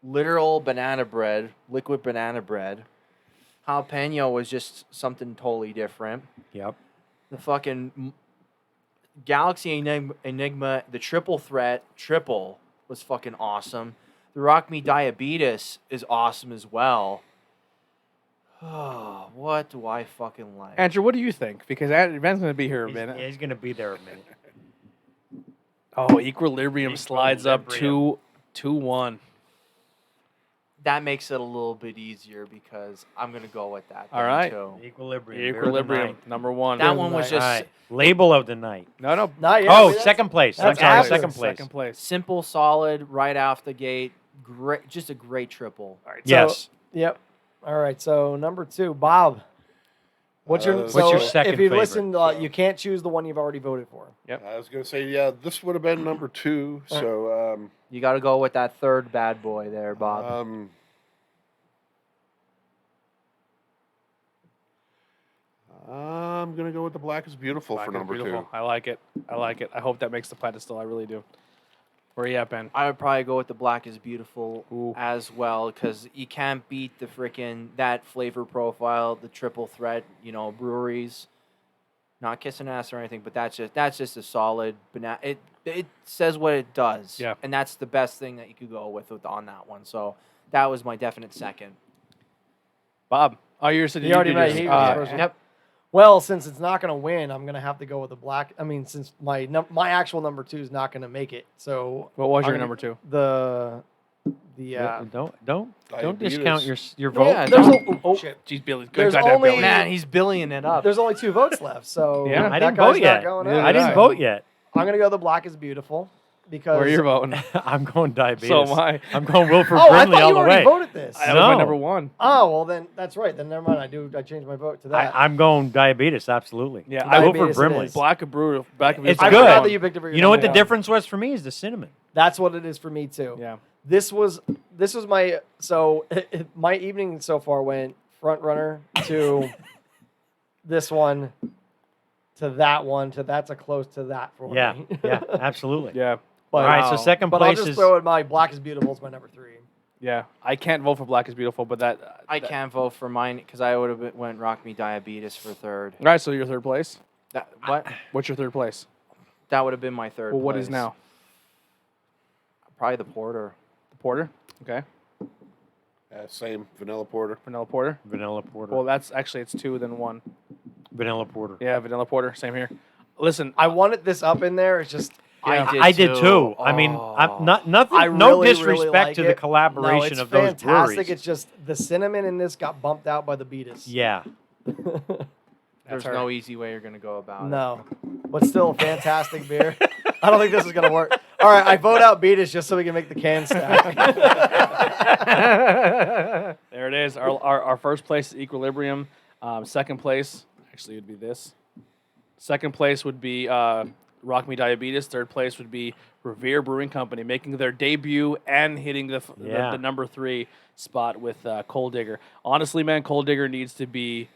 Literal banana bread, liquid banana bread. Jalapeno was just something totally different. Yep. The fucking Galaxy Enigma, the triple threat, triple was fucking awesome. The Rock Me Diabetes is awesome as well. Oh, what do I fucking like? Andrew, what do you think? Because Ben's going to be here a minute. He's going to be there a minute. Oh, Equilibrium slides up Equilibrium. 2-1. That makes it a little bit easier because I'm gonna go with that. All then, right. too. Equilibrium. beer of the Equilibrium, night. number one. That one was All just right. Label of the night. No. Not yet. Oh, Wait, second place. I'm that's sorry, after. second place. Second place. simple, solid, right off the gate. Great, just a great triple. All right. Yes. Yep. All right. So number 2, Bob. What's your What's your second If you favorite? listen, you can't choose the one you've already voted for. I was going to say, yeah, this would have been number 2. So, You got to go with that third bad boy there, Bob. I'm going to go with the Black is Beautiful Black for is number beautiful. 2. I like it. I hope that makes the pedestal. I really do. Where are you at, Ben? I would probably go with the Black is Beautiful Ooh. as well because you can't beat the freaking that flavor profile, the triple threat. Breweries. Not kissing ass or anything, but that's just a solid banana. It says what it does. Yeah. And that's the best thing that you could go with on that one. So that was my definite second. Bob. Oh, you're saying You already did made yours. he Uh, was first one. Yep. Well, since it's not going to win, I'm going to have to go with the black. I mean, since my actual number 2 is not going to make it, so What was your I'm number 2? the Don't Diabetes. discount your vote. Yeah, there's Oh, jeez, Billy. There's Got that, only- Billy. Man, he's billying it up. There's only 2 votes left, so Yeah. I that didn't guy's vote not yet. going Neither up. I did didn't I. vote yet. I'm going to go the black is beautiful because Where you're voting? I'm going diabetes. So am I. I'm going Wilford Oh, I Brimley thought all you the already way. voted this. That was my No. number 1. Oh, well then that's right. Then never mind. I changed my vote to that. I'm going diabetes, absolutely. Yeah, I Diabetes Wilford it Brimley. is. Black of Brew. Black of It's I good. forgot that you picked it for your You know what the number one. difference was for me is the cinnamon. That's what it is for me too. Yeah. This was my my evening so far went front runner to this one to that one to that's a close to that for Yeah, me. yeah, absolutely. Yeah. But, All right, so second but I'll place just is throw it my black is beautiful is my number 3. Yeah. I can't vote for Black is Beautiful, but that. I can't vote for mine because I would have went Rock Me Diabetes for third. All right, so you're third place. What? What's your third place? That would have been my third. Well, what is place. now? Probably the Porter. The Porter? Okay. Same vanilla porter. Vanilla Porter? vanilla porter. Well, that's actually, it's 2 then 1. vanilla porter. Yeah, Vanilla Porter. Same here. Listen, I wanted this up in there. It's just Yeah. I did too. I mean, Oh. I'm not nothing. I no really, disrespect really like to the it. collaboration No, it's of those fantastic. breweries. It's just the cinnamon in this got bumped out by the beatus. Yeah, There's her. no easy way you're gonna go about it. No, but still a fantastic beer. I don't think this is gonna work. All right, I vote out Beatus just so we can make the can stack. there it is. Our first place is Equilibrium. Second place, actually, would be this. Second place would be Rock Me Diabetes. Third place would be Revere Brewing Company, making their debut and hitting the number 3 spot with Coal Digger. Honestly, man, Coal Digger needs to be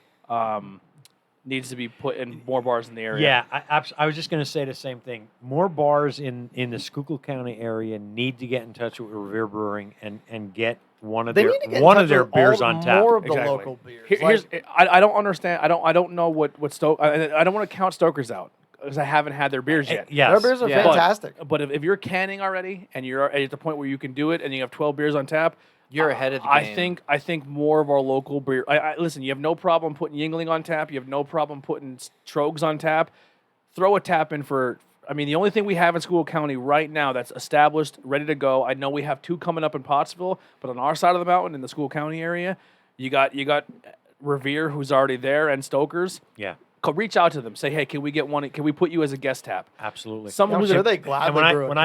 put in more bars in the area. yeah. I was just going to say the same thing. More bars in the Schuylkill County area need to get in touch with Revere Brewing and get one of They their need to get in one touch of their with beers all- on tap. More of the Exactly. local beers. Here's Like, I don't understand. I don't know what Stoke. I don't want to count Stokers out because I haven't had their beers yet. Yes. their beers are Yeah. fantastic. But if you're canning already and you're at the point where you can do it and you have 12 beers on tap, You're ahead of the game. I think more of our local beer. Listen, you have no problem putting Yingling on tap. You have no problem putting Trogs on tap. Throw a tap in for. I mean, the only thing we have in Schuylkill County right now that's established, ready to go. I know we have 2 coming up in Pottsville, but on our side of the mountain in the Schuylkill County area, you got Revere, who's already there, and Stokers. Yeah, Reach out to them. Say, hey, can we get one? Can we put you as a guest tap? absolutely. Someone I'm who's sure a, they gladly And when I brew a when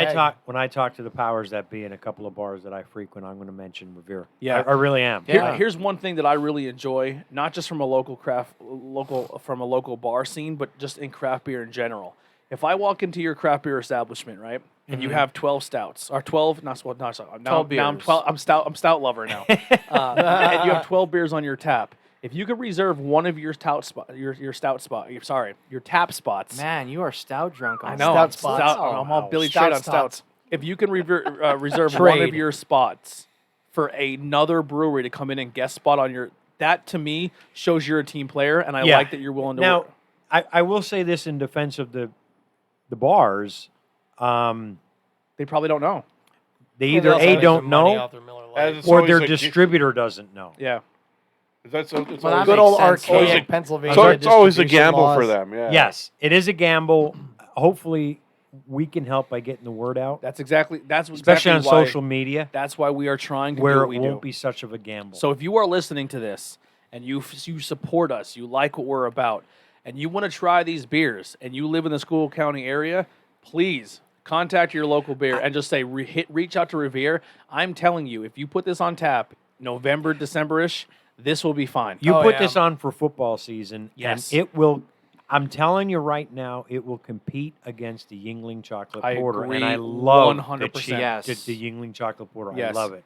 I keg. talk to the powers that be in a couple of bars that I frequent, I'm going to mention Revere. Yeah. I really am. Yeah. Here's one thing that I really enjoy, not just from a local local bar scene, but just in craft beer in general. If I walk into your craft beer establishment, right, and you have 12 stouts or 12, not now, 12 now I'm beers. 12. I'm stout lover now, and you have 12 beers on your tap. If you could reserve one of your tap spots. Man, you are stout drunk. On I know. Stout I'm spots. stout- Oh, I'm all wow. Billy Stout Trade on stouts. stouts. If you can reserve one Trade. of your spots for another brewery to come in and guest spot on that to me shows you're a team player, and I Yeah. like that you're willing to Now, work. I will say this in defense of the bars. They probably don't know. They Well, they either also A, make don't some money know, off their Miller Lite. As- It's or always their a gi- distributor doesn't know. Yeah. That's it's Well, always, Good makes old sense. archaic So Pennsylvania. so it's always a distribution gamble for laws. them. Yeah. Yes, it is a gamble. Hopefully, we can help by getting the word out, Especially especially on why, social media, That's why we are trying to do where what it we won't do. be such of a gamble. So if you are listening to this and you support us, you like what we're about, and you want to try these beers, and you live in the Schuylkill County area, please contact your local beer and just say reach out to Revere. I'm telling you, if you put this on tap November, December-ish, this will be fine. you Oh, put yeah. this on for football season, Yes. and it will. I'm telling you right now, it will compete against the Yingling Chocolate I Porter, agree and I love 100%. Yes. the Yingling Chocolate Porter. Yes. I love it.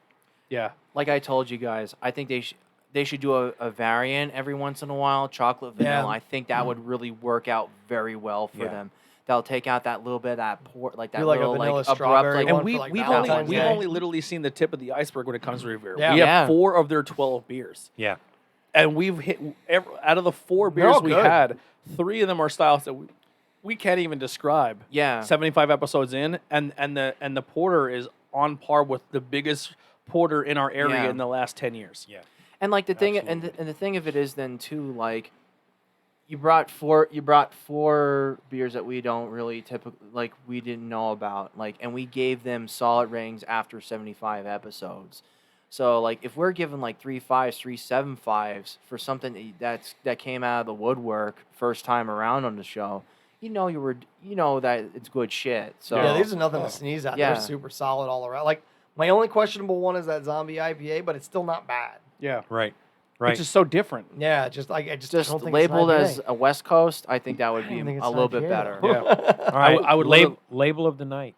Yeah. Like I told you guys, I think they should do a variant every once in a while, chocolate vanilla. Yeah. I think that would really work out very well for Yeah. them. That'll take out that little bit of that port, like that Do like a little vanilla abrupt, strawberry like, one And for, like, we've Valentine's Day. only literally seen the tip of the iceberg when it comes to Revere. Yeah. We have Yeah. 4 of their 12 beers. Yeah. and we've hit out of the 4 They're all beers we good. had, 3 of them are styles that we can't even describe. Yeah. 75 episodes in, and the porter is on par with the biggest porter in our area Yeah. in the last 10 years. Yeah. And like the thing, and the thing of it is then too, like you brought 4 beers that we don't really we didn't know about, like, and we gave them solid ratings after 75 episodes. So like if we're giving like 3 5s, 3 7.5s for something that came out of the woodwork first time around on the show, you know that it's good shit. So Yeah, these are nothing to sneeze at. Yeah. They're super solid all around. Like my only questionable one is that zombie IPA, but it's still not bad. Yeah. Right. Which is so different. Yeah, I just just don't think labeled it's as an a West Coast, I think that would I be don't think a it's an little bit IPA, better. though. Yeah. All right. I would love label of the night.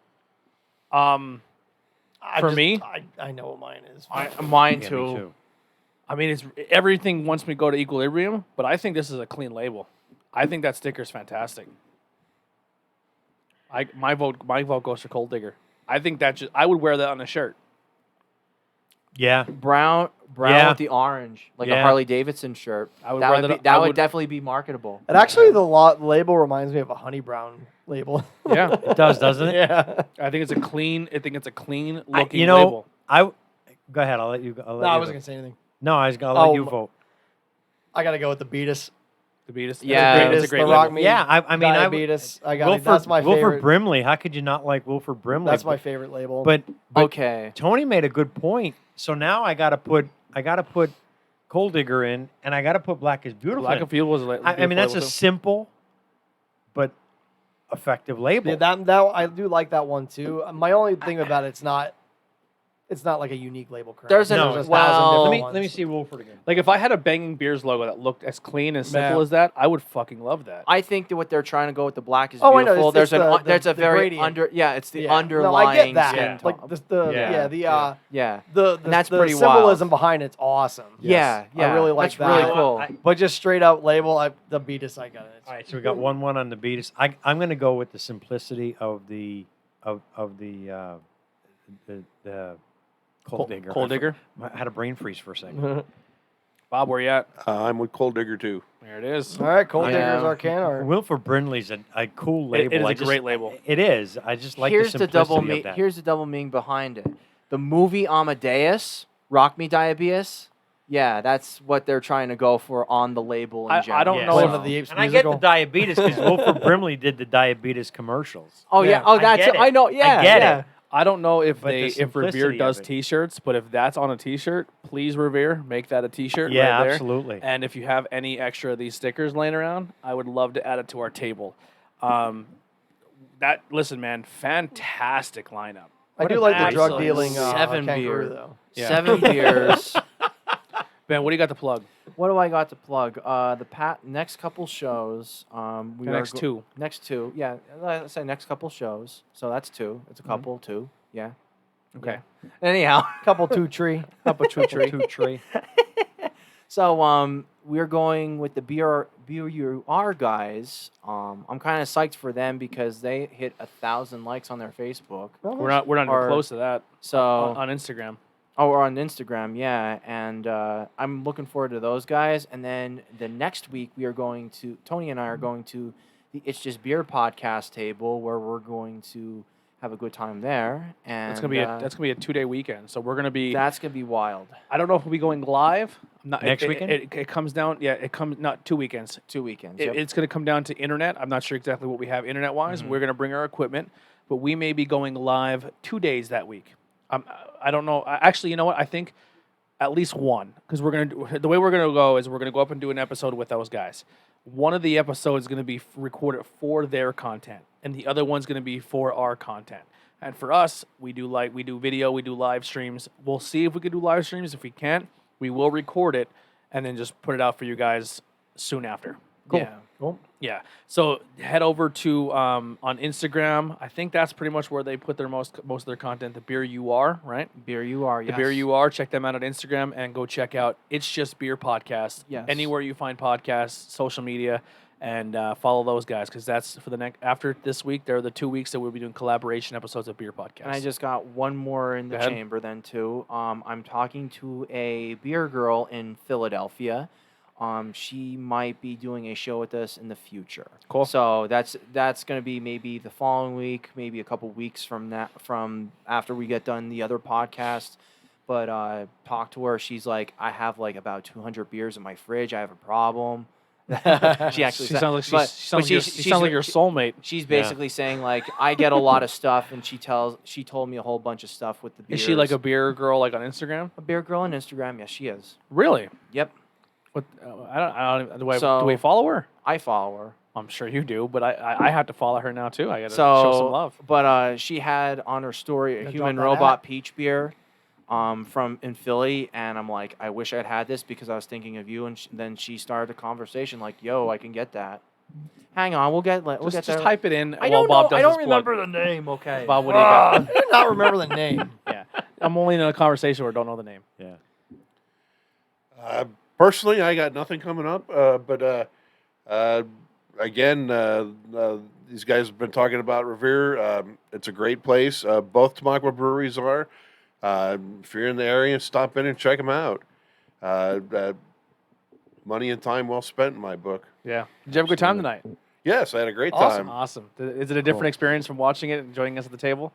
For me? I know what mine is. Mine Yeah, too. me too. I mean, it's everything wants me to go to equilibrium, but I think this is a clean label. I think that sticker's fantastic. My vote goes for Cold Digger. I think I would wear that on a shirt. Yeah. Brown Yeah. with the orange, like a Yeah. Harley Davidson shirt. I would that wear would, that- be, I that would would- definitely be marketable. It actually the label reminds me of a honey brown label. Yeah, It does, doesn't it? yeah. I think it's a clean. I think it's a clean looking You know, label. go ahead. I'll let you go. No, I wasn't gonna say anything. No, I was gonna let you vote. I gotta go with the Beatus. The Beatus. Yeah. That's a Beatus, great the label. Rock Me. Yeah, I mean, Diabetes. I got Wilford, that's my favorite. Wilford Brimley. How could you not like Wilford Brimley? That's my favorite label. But Okay. Tony made a good point. So now I gotta put Cold Digger in, and I gotta put Black is Beautiful. Black in. and Field was. I mean, that's a simple but effective label. yeah, that I do like that one too. My only thing about it's not like a unique label. Currently. There's No, just well, 1,000 different let ones. me see Wilford again. Like if I had a Banging Beers logo that looked as clean and simple Yeah. as that, I would fucking love that. I think that what they're trying to go with the Black is Oh, I know, beautiful. it's the There's a the very gradient. it's the Yeah. underlying No, I get that. skin Like tone. the And that's the pretty symbolism wild. behind it's awesome. Yeah, I really like that's that. really cool. But just straight up label, the Beatus I got it. All right, so we got 1-1 on the Beatus. I'm going to go with the simplicity of the Cold Digger. Cold Digger. I had a brain freeze for a second. Bob, where you at? I'm with Cold Digger too. There it is. All right, Cold Yeah. Digger's Arcana. Or, Wilford Brimley's a cool label. It is I a great label. It is. I just like Here's the the simplicity double of that. Here's the double meaning behind it. The movie Amadeus, Rock Me Diabetes. Yeah, that's what they're trying to go for on the label in I general. don't Yes. know Planet if of the Apes And I get the musical. diabetes because Wilford Brimley did the diabetes commercials. Oh yeah. Yeah, Oh, I that's get it. I know. Yeah. I get yeah. it. I don't know if But the if simplicity Revere of does it. T-shirts, but if that's on a T-shirt, please Revere make that a T-shirt. Yeah, right there. absolutely. And if you have any extra of these stickers laying around, I would love to add it to our table. Listen, man, fantastic lineup. I What do a like the nice drug size. dealing 7 kangaroo beer. though. Yeah. 7 beers. Ben, what do you got to plug? What do I got to plug? Next couple shows. We The are next two. Next 2. Yeah. Let's say next couple shows. So that's 2. It's a couple 2. Yeah. Okay. Anyhow. Couple 2 tree. Up a tree tree. Two tree. So we're going with the BUR guys. I'm kind of psyched for them because they hit 1,000 likes on their Facebook. We're not even Or- close to that So on Instagram. or on Instagram, yeah. And I'm looking forward to those guys. And then the next week Tony and I are going to the It's Just Beer podcast table where we're going to have a good time there. And That's gonna be a 2-day weekend. So we're gonna be. that's gonna be wild. I don't know if we'll be going live. Next weekend? It comes down. Yeah, it comes not 2 weekends. 2 weekends. It- Yep. It's going to come down to internet. I'm not sure exactly what we have internet wise. Mm-hmm. We're going to bring our equipment, but we may be going live 2 days that week. I don't know. Actually, you know what? I think at least one, because the way we're going to go is we're going to go up and do an episode with those guys. One of the episodes is going to be recorded for their content, and the other one's going to be for our content. And for us, we do video, we do live streams. We'll see if we can do live streams. If we can't, we will record it and then just put it out for you guys soon after. Yeah. Cool. Yeah. So head over to on Instagram. I think that's pretty much where they put their most of their content. The Beer You Are, right? Beer You Are. The Yes. Beer You Are. Check them out on Instagram and go check out It's Just Beer podcast. Yes. Anywhere you find podcasts, social media, and follow those guys because that's for the next after this week. There are the 2 weeks that we'll be doing collaboration episodes of Beer Podcast. And I just got one more in the Go ahead. chamber then too. I'm talking to a beer girl in Philadelphia. She might be doing a show with us in the future. Cool. So that's going to be maybe the following week, maybe a couple weeks from after we get done the other podcast. But talk to her. She's like, I have like about 200 beers in my fridge. I have a problem. She actually She said- sounds like but- she but sounds like your soulmate. She's basically saying like, I get a lot of stuff, and she told me a whole bunch of stuff with the beers. Is she like a beer girl like on Instagram? a beer girl on Instagram? Yes, she is. Really? Yep, What? I don't. Do So- we follow her? I follow her. I'm sure you do, but I have to follow her now too. I got to show some love. But she had on her story a Gonna human drop that robot app? peach beer, from in Philly, and I'm like, I wish I'd had this because I was thinking of you. And then she started a conversation like, "Yo, I can get that." Hang on, we'll get Just there. type it in I while don't Bob know. does I don't his plug. remember the name. Okay. Bob, what do you got? I do not remember the name. Yeah, I'm only in a conversation where I don't know the name. Yeah. Personally, I got nothing coming up. But again, these guys have been talking about Revere. It's a great place. Both Tamaqua breweries are. If you're in the area, stop in and check them out. Money and time well spent in my book. Yeah. Did you have a good time tonight? Yes, I had a great Awesome. time. Awesome. Is it a different experience from watching it and joining us at the table?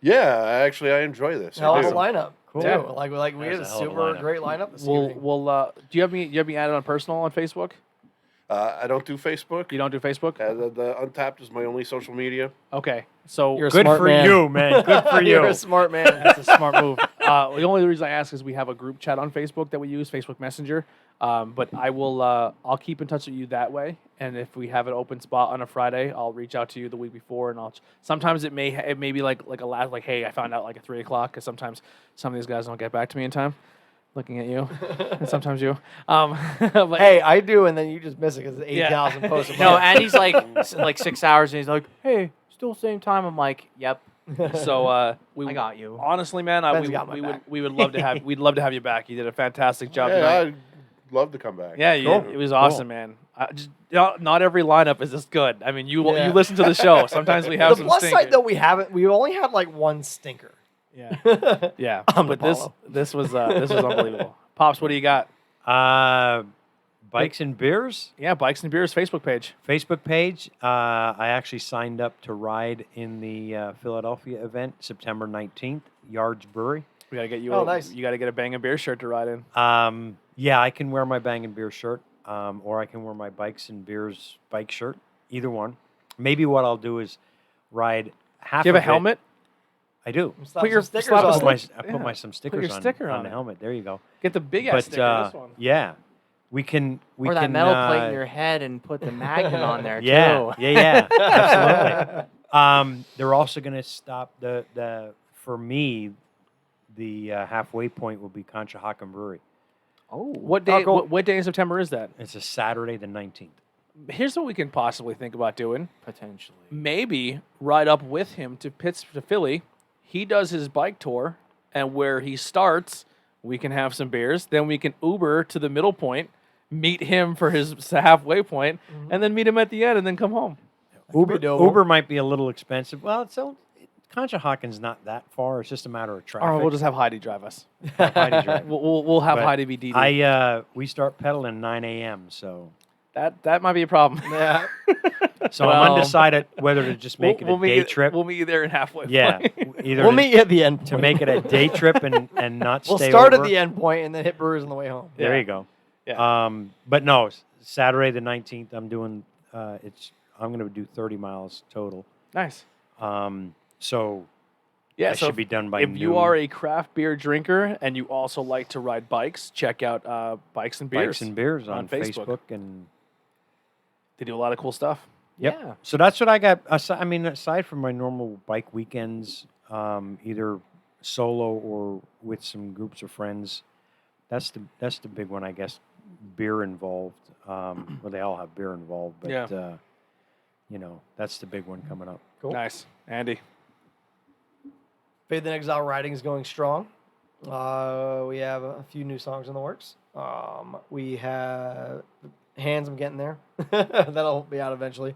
Yeah, I enjoy this. Hell I of a do. lineup. Cool. Too. Like we That's had a a hell of a super lineup. great lineup this evening. Do you have me added on personal on Facebook? I don't do Facebook. You don't do Facebook? The Untapped is my only social media. Okay. So You're a Good smart for man. you, man. Good for you. You're a smart man. that's a smart move. The only reason I ask is we have a group chat on Facebook that we use, Facebook Messenger. But I will. I'll keep in touch with you that way. And if we have an open spot on a Friday, I'll reach out to you the week before, and sometimes it may be like a last hey, I found out like at 3:00 because sometimes some of these guys don't get back to me in time. Looking at you, and sometimes you. But Hey, I do, and then you just miss it because it's 8,000 posts. No, and he's like 6 hours, and he's like, "Hey, still same time." I'm like, "Yep, so we I got you." honestly, man, Ben's got my back. we would love to have we'd love to have you back. You did a fantastic job. Yeah, tonight. I'd love to come back. Yeah, Cool. it was Cool. awesome, man. Not every lineup is this good. I mean, you Yeah. listen to the show. Sometimes we have The some plus stinkers. side, though, we only had like one stinker. Yeah, yeah. I'm But Apollo. this was unbelievable. Pops, what do you got? Bikes and Beers Yeah, Bikes and Beers Facebook page. Facebook page. I actually signed up to ride in the Philadelphia event, September 19th, Yards Brewery. We gotta get you. Nice. You gotta get a Bangin' Beer shirt to ride in. Yeah, I can wear my Bangin' Beer shirt, or I can wear my Bikes and Beers bike shirt. Either one. Maybe what I'll do is ride half. Do you have a of it- helmet? I do. Slap Put your- some stickers slap a on I put it. my, I Yeah. put my some stickers your sticker on on the it. helmet. There you go. Get the big ass sticker. This one. yeah, we can. We or that can, metal plate in your head and put the magnet on there Yeah, too. yeah, absolutely. They're also going to stop the for me. The halfway point will be Conshohocken Brewery. Oh, What day? cool. What day in September is that? It's a Saturday, the 19th. Here's what we can possibly think about doing. potentially. Maybe ride up with him to Philly. He does his bike tour, and where he starts, we can have some beers. Then we can Uber to the middle point, meet him for his halfway point, and then meet him at the end, and then come home. Uber might be a little expensive. Well, Conshohocken's not that far. It's just a matter of traffic. Or we'll just have Heidi drive us. Heidi drive. We'll have But Heidi be DD. we start pedaling 9 a.m. So That might be a problem. Yeah. I'm Well, undecided whether to just make it a day trip. We'll meet you there in halfway. Yeah, point. either We'll to, meet you at the end. to point. make it a day trip and not We'll stay start over. at the end point and then hit Brewers on the way home. There Yeah. you go. Yeah. But no, Saturday the 19th. I'm doing. I'm going to do 30 miles total. Nice. So Yeah, I so should be done by if noon. you are a craft beer drinker and you also like to ride bikes, check out Bikes and Beers. Bikes and Beers on Facebook. Facebook and. They do a lot of cool stuff. Yep. Yeah. So that's what I got. Aside from my normal bike weekends, either solo or with some groups of friends, that's the big one, I guess. Beer involved. Well, they all have beer involved, but Yeah. that's the big one coming up. Cool. Nice. Andy. Faith and Exile Riding is going strong. We have a few new songs in the works. We have Hands, I'm getting there. That'll be out eventually.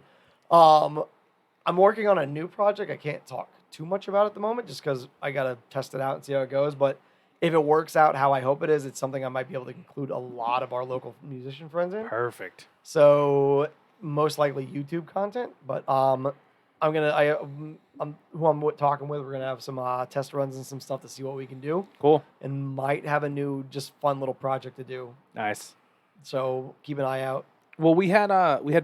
I'm working on a new project. I can't talk too much about it at the moment just because I got to test it out and see how it goes. But if it works out how I hope it is, it's something I might be able to include a lot of our local musician friends in. Perfect. So most likely YouTube content, but who I'm talking with, we're gonna have some test runs and some stuff to see what we can do, Cool. and might have a new just fun little project to do. Nice. So keep an eye out. Well, we had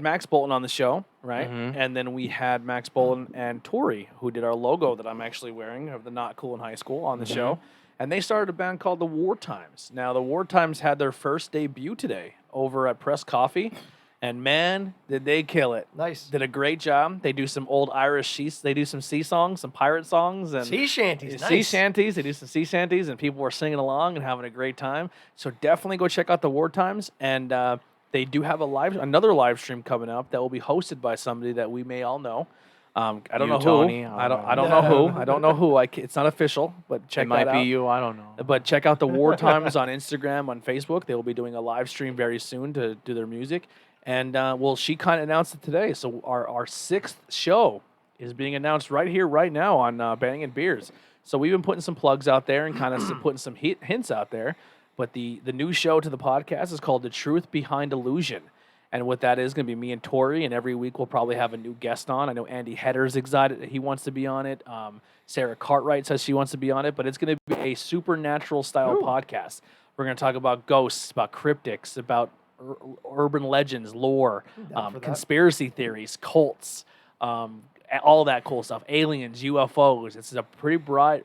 Max Bolton on the show, right? Mhm. And then we had Max Bolton and Tori, who did our logo that I'm actually wearing of the Not Cool in High School on the show. And they started a band called the War Times. Now, the War Times had their first debut today over at Press Coffee. And man, did they kill it. Nice. Did a great job. They do some old Irish they do some sea songs, some pirate songs, and Sea shanties. sea Nice. shanties. They do some sea shanties, and people were singing along and having a great time. So definitely go check out the War Times. And they do have another live stream coming up that will be hosted by somebody that we may all know. I don't You, know Tony, who. I I don't don't know who. I don't know who. It's not official, but check It might that be out. you. I don't know. But check out the War Times on Instagram, on Facebook. They will be doing a live stream very soon to do their music. And, she kind of announced it today. So our sixth show is being announced right here, right now on Bangin Beers. So we've been putting some plugs out there and kind of putting some hints out there. But the new show to the podcast is called The Truth Behind Illusion. And what that is going to be me and Tori, and every week we'll probably have a new guest on. I know Andy Hedder's excited that he wants to be on it. Sarah Cartwright says she wants to be on it. But it's going to be a supernatural style podcast. We're going to talk about ghosts, about cryptics, about urban legends, lore, down for that. conspiracy theories, cults, all that cool stuff. Aliens, UFOs. It's a pretty broad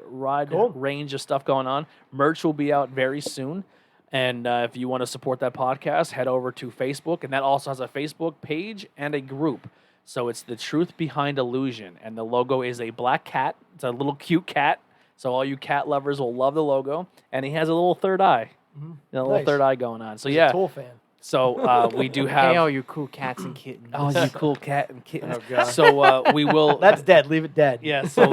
Cool. range of stuff going on. Merch will be out very soon. And if you want to support that podcast, head over to Facebook. And that also has a Facebook page and a group. So it's The Truth Behind Illusion. And the logo is a black cat. It's a little cute cat. So all you cat lovers will love the logo. And he has a little third eye. A little Nice. third eye going on. So He's yeah. a Tool fan. So we do have... Hey, all you cool cats and kittens. Oh, you cool cat and kittens. Oh, God. So we will... That's dead. Leave it dead. Yeah, so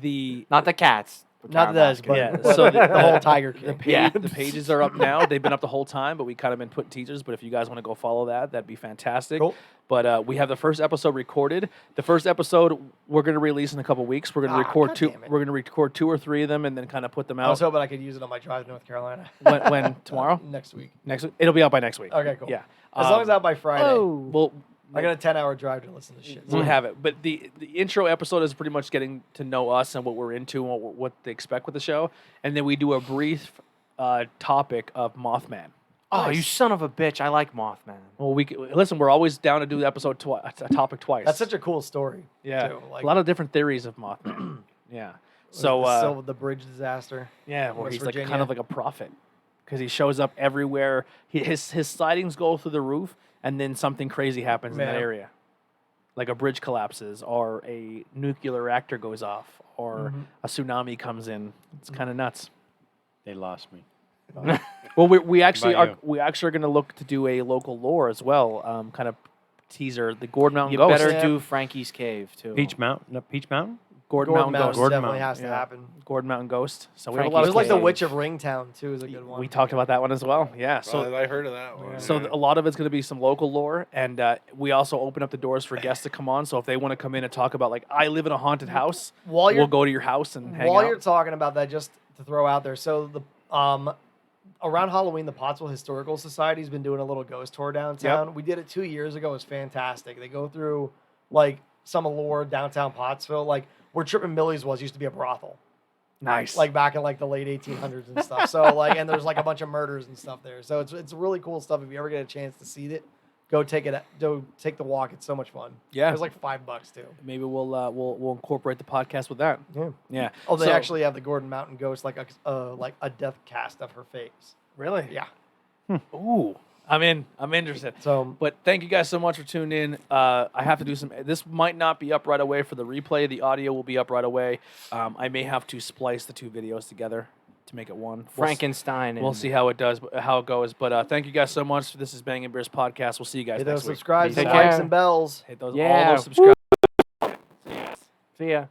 the Not the cats. Not that, but Yeah, so the whole Tiger King. the pages are up now. They've been up the whole time, but we kind of been putting teasers. But if you guys want to go follow that, that'd be fantastic. Cool. But we have the first episode recorded. The first episode we're going to release in a couple weeks. We're going to record God two. damn it. We're going to record 2 or 3 of them, and then kind of put them I was out. hoping I could use it on my drive to North Carolina. when tomorrow? Next week. Next week? It'll be out by next week. Okay, cool. Yeah. As long as out by Friday. Well, I got a 10-hour drive to listen to shit. So we have it. But the intro episode is pretty much getting to know us and what we're into and what they expect with the show. And then we do a brief topic of Mothman. Oh, Nice. you son of a bitch! I like Mothman. Well, listen, we're always down to do the episode a topic twice. That's such a cool story. yeah, Too. Like, a lot of different theories of Mothman. Yeah. so So the bridge disaster. yeah, where West he's like kind Virginia. of like a prophet because he shows up everywhere. His sightings go through the roof, and then something crazy happens in that Man. area, like a bridge collapses, or a nuclear reactor goes off, or a tsunami comes in. It's kind of nuts. They lost me. Well, we actually About are going to look to do a local lore as well. Kind of teaser the Gordon Mountain You Ghost. better Yeah. do Frankie's Cave too. Peach Mountain? No, Peach Mountain? Gordon Gordon Mountain Mountain Ghost. Gordon definitely Mountain. has to Yeah. happen. Gordon Mountain Ghost. So we have a Frankie's lot There's of like the Cave. Witch of Ringtown too is a good one. We talked about that one as well. Yeah. So I heard of that one. so a lot of it's going to be some local lore, and we also open up the doors for guests to come on. So if they want to come in and talk about like I live in a haunted house, While you're we'll go to your house and hang While out. you're talking about that, just to throw out there, so the around Halloween, the Pottsville Historical Society's been doing a little ghost tour downtown. We did it 2 years ago. It was fantastic. They go through like some lore downtown Pottsville, like where Trippin' Millie's used to be a brothel, Nice. like back in like the late 1800s and stuff. So like, and there's like a bunch of murders and stuff there. So it's really cool stuff. If you ever get a chance to see it, go take the walk. It's so much fun. Yeah. It was like $5 too. maybe we'll incorporate the podcast with that. Yeah. Yeah. Oh, they So- actually have the Gordon Mountain Ghost, like a death cast of her face. Really. Yeah. Ooh. I'm interested. So But thank you guys so much for tuning in. I have to do some. This might not be up right away for the replay. The audio will be up right away. I may have to splice the 2 videos together to make it one. Frankenstein. We'll see how it goes. But thank you guys so much. This is Bangin Beers podcast. We'll see you guys hit next those week. subscribe, Peace some out. likes care. and bells. Hit those all Yeah. those subscribe. See ya.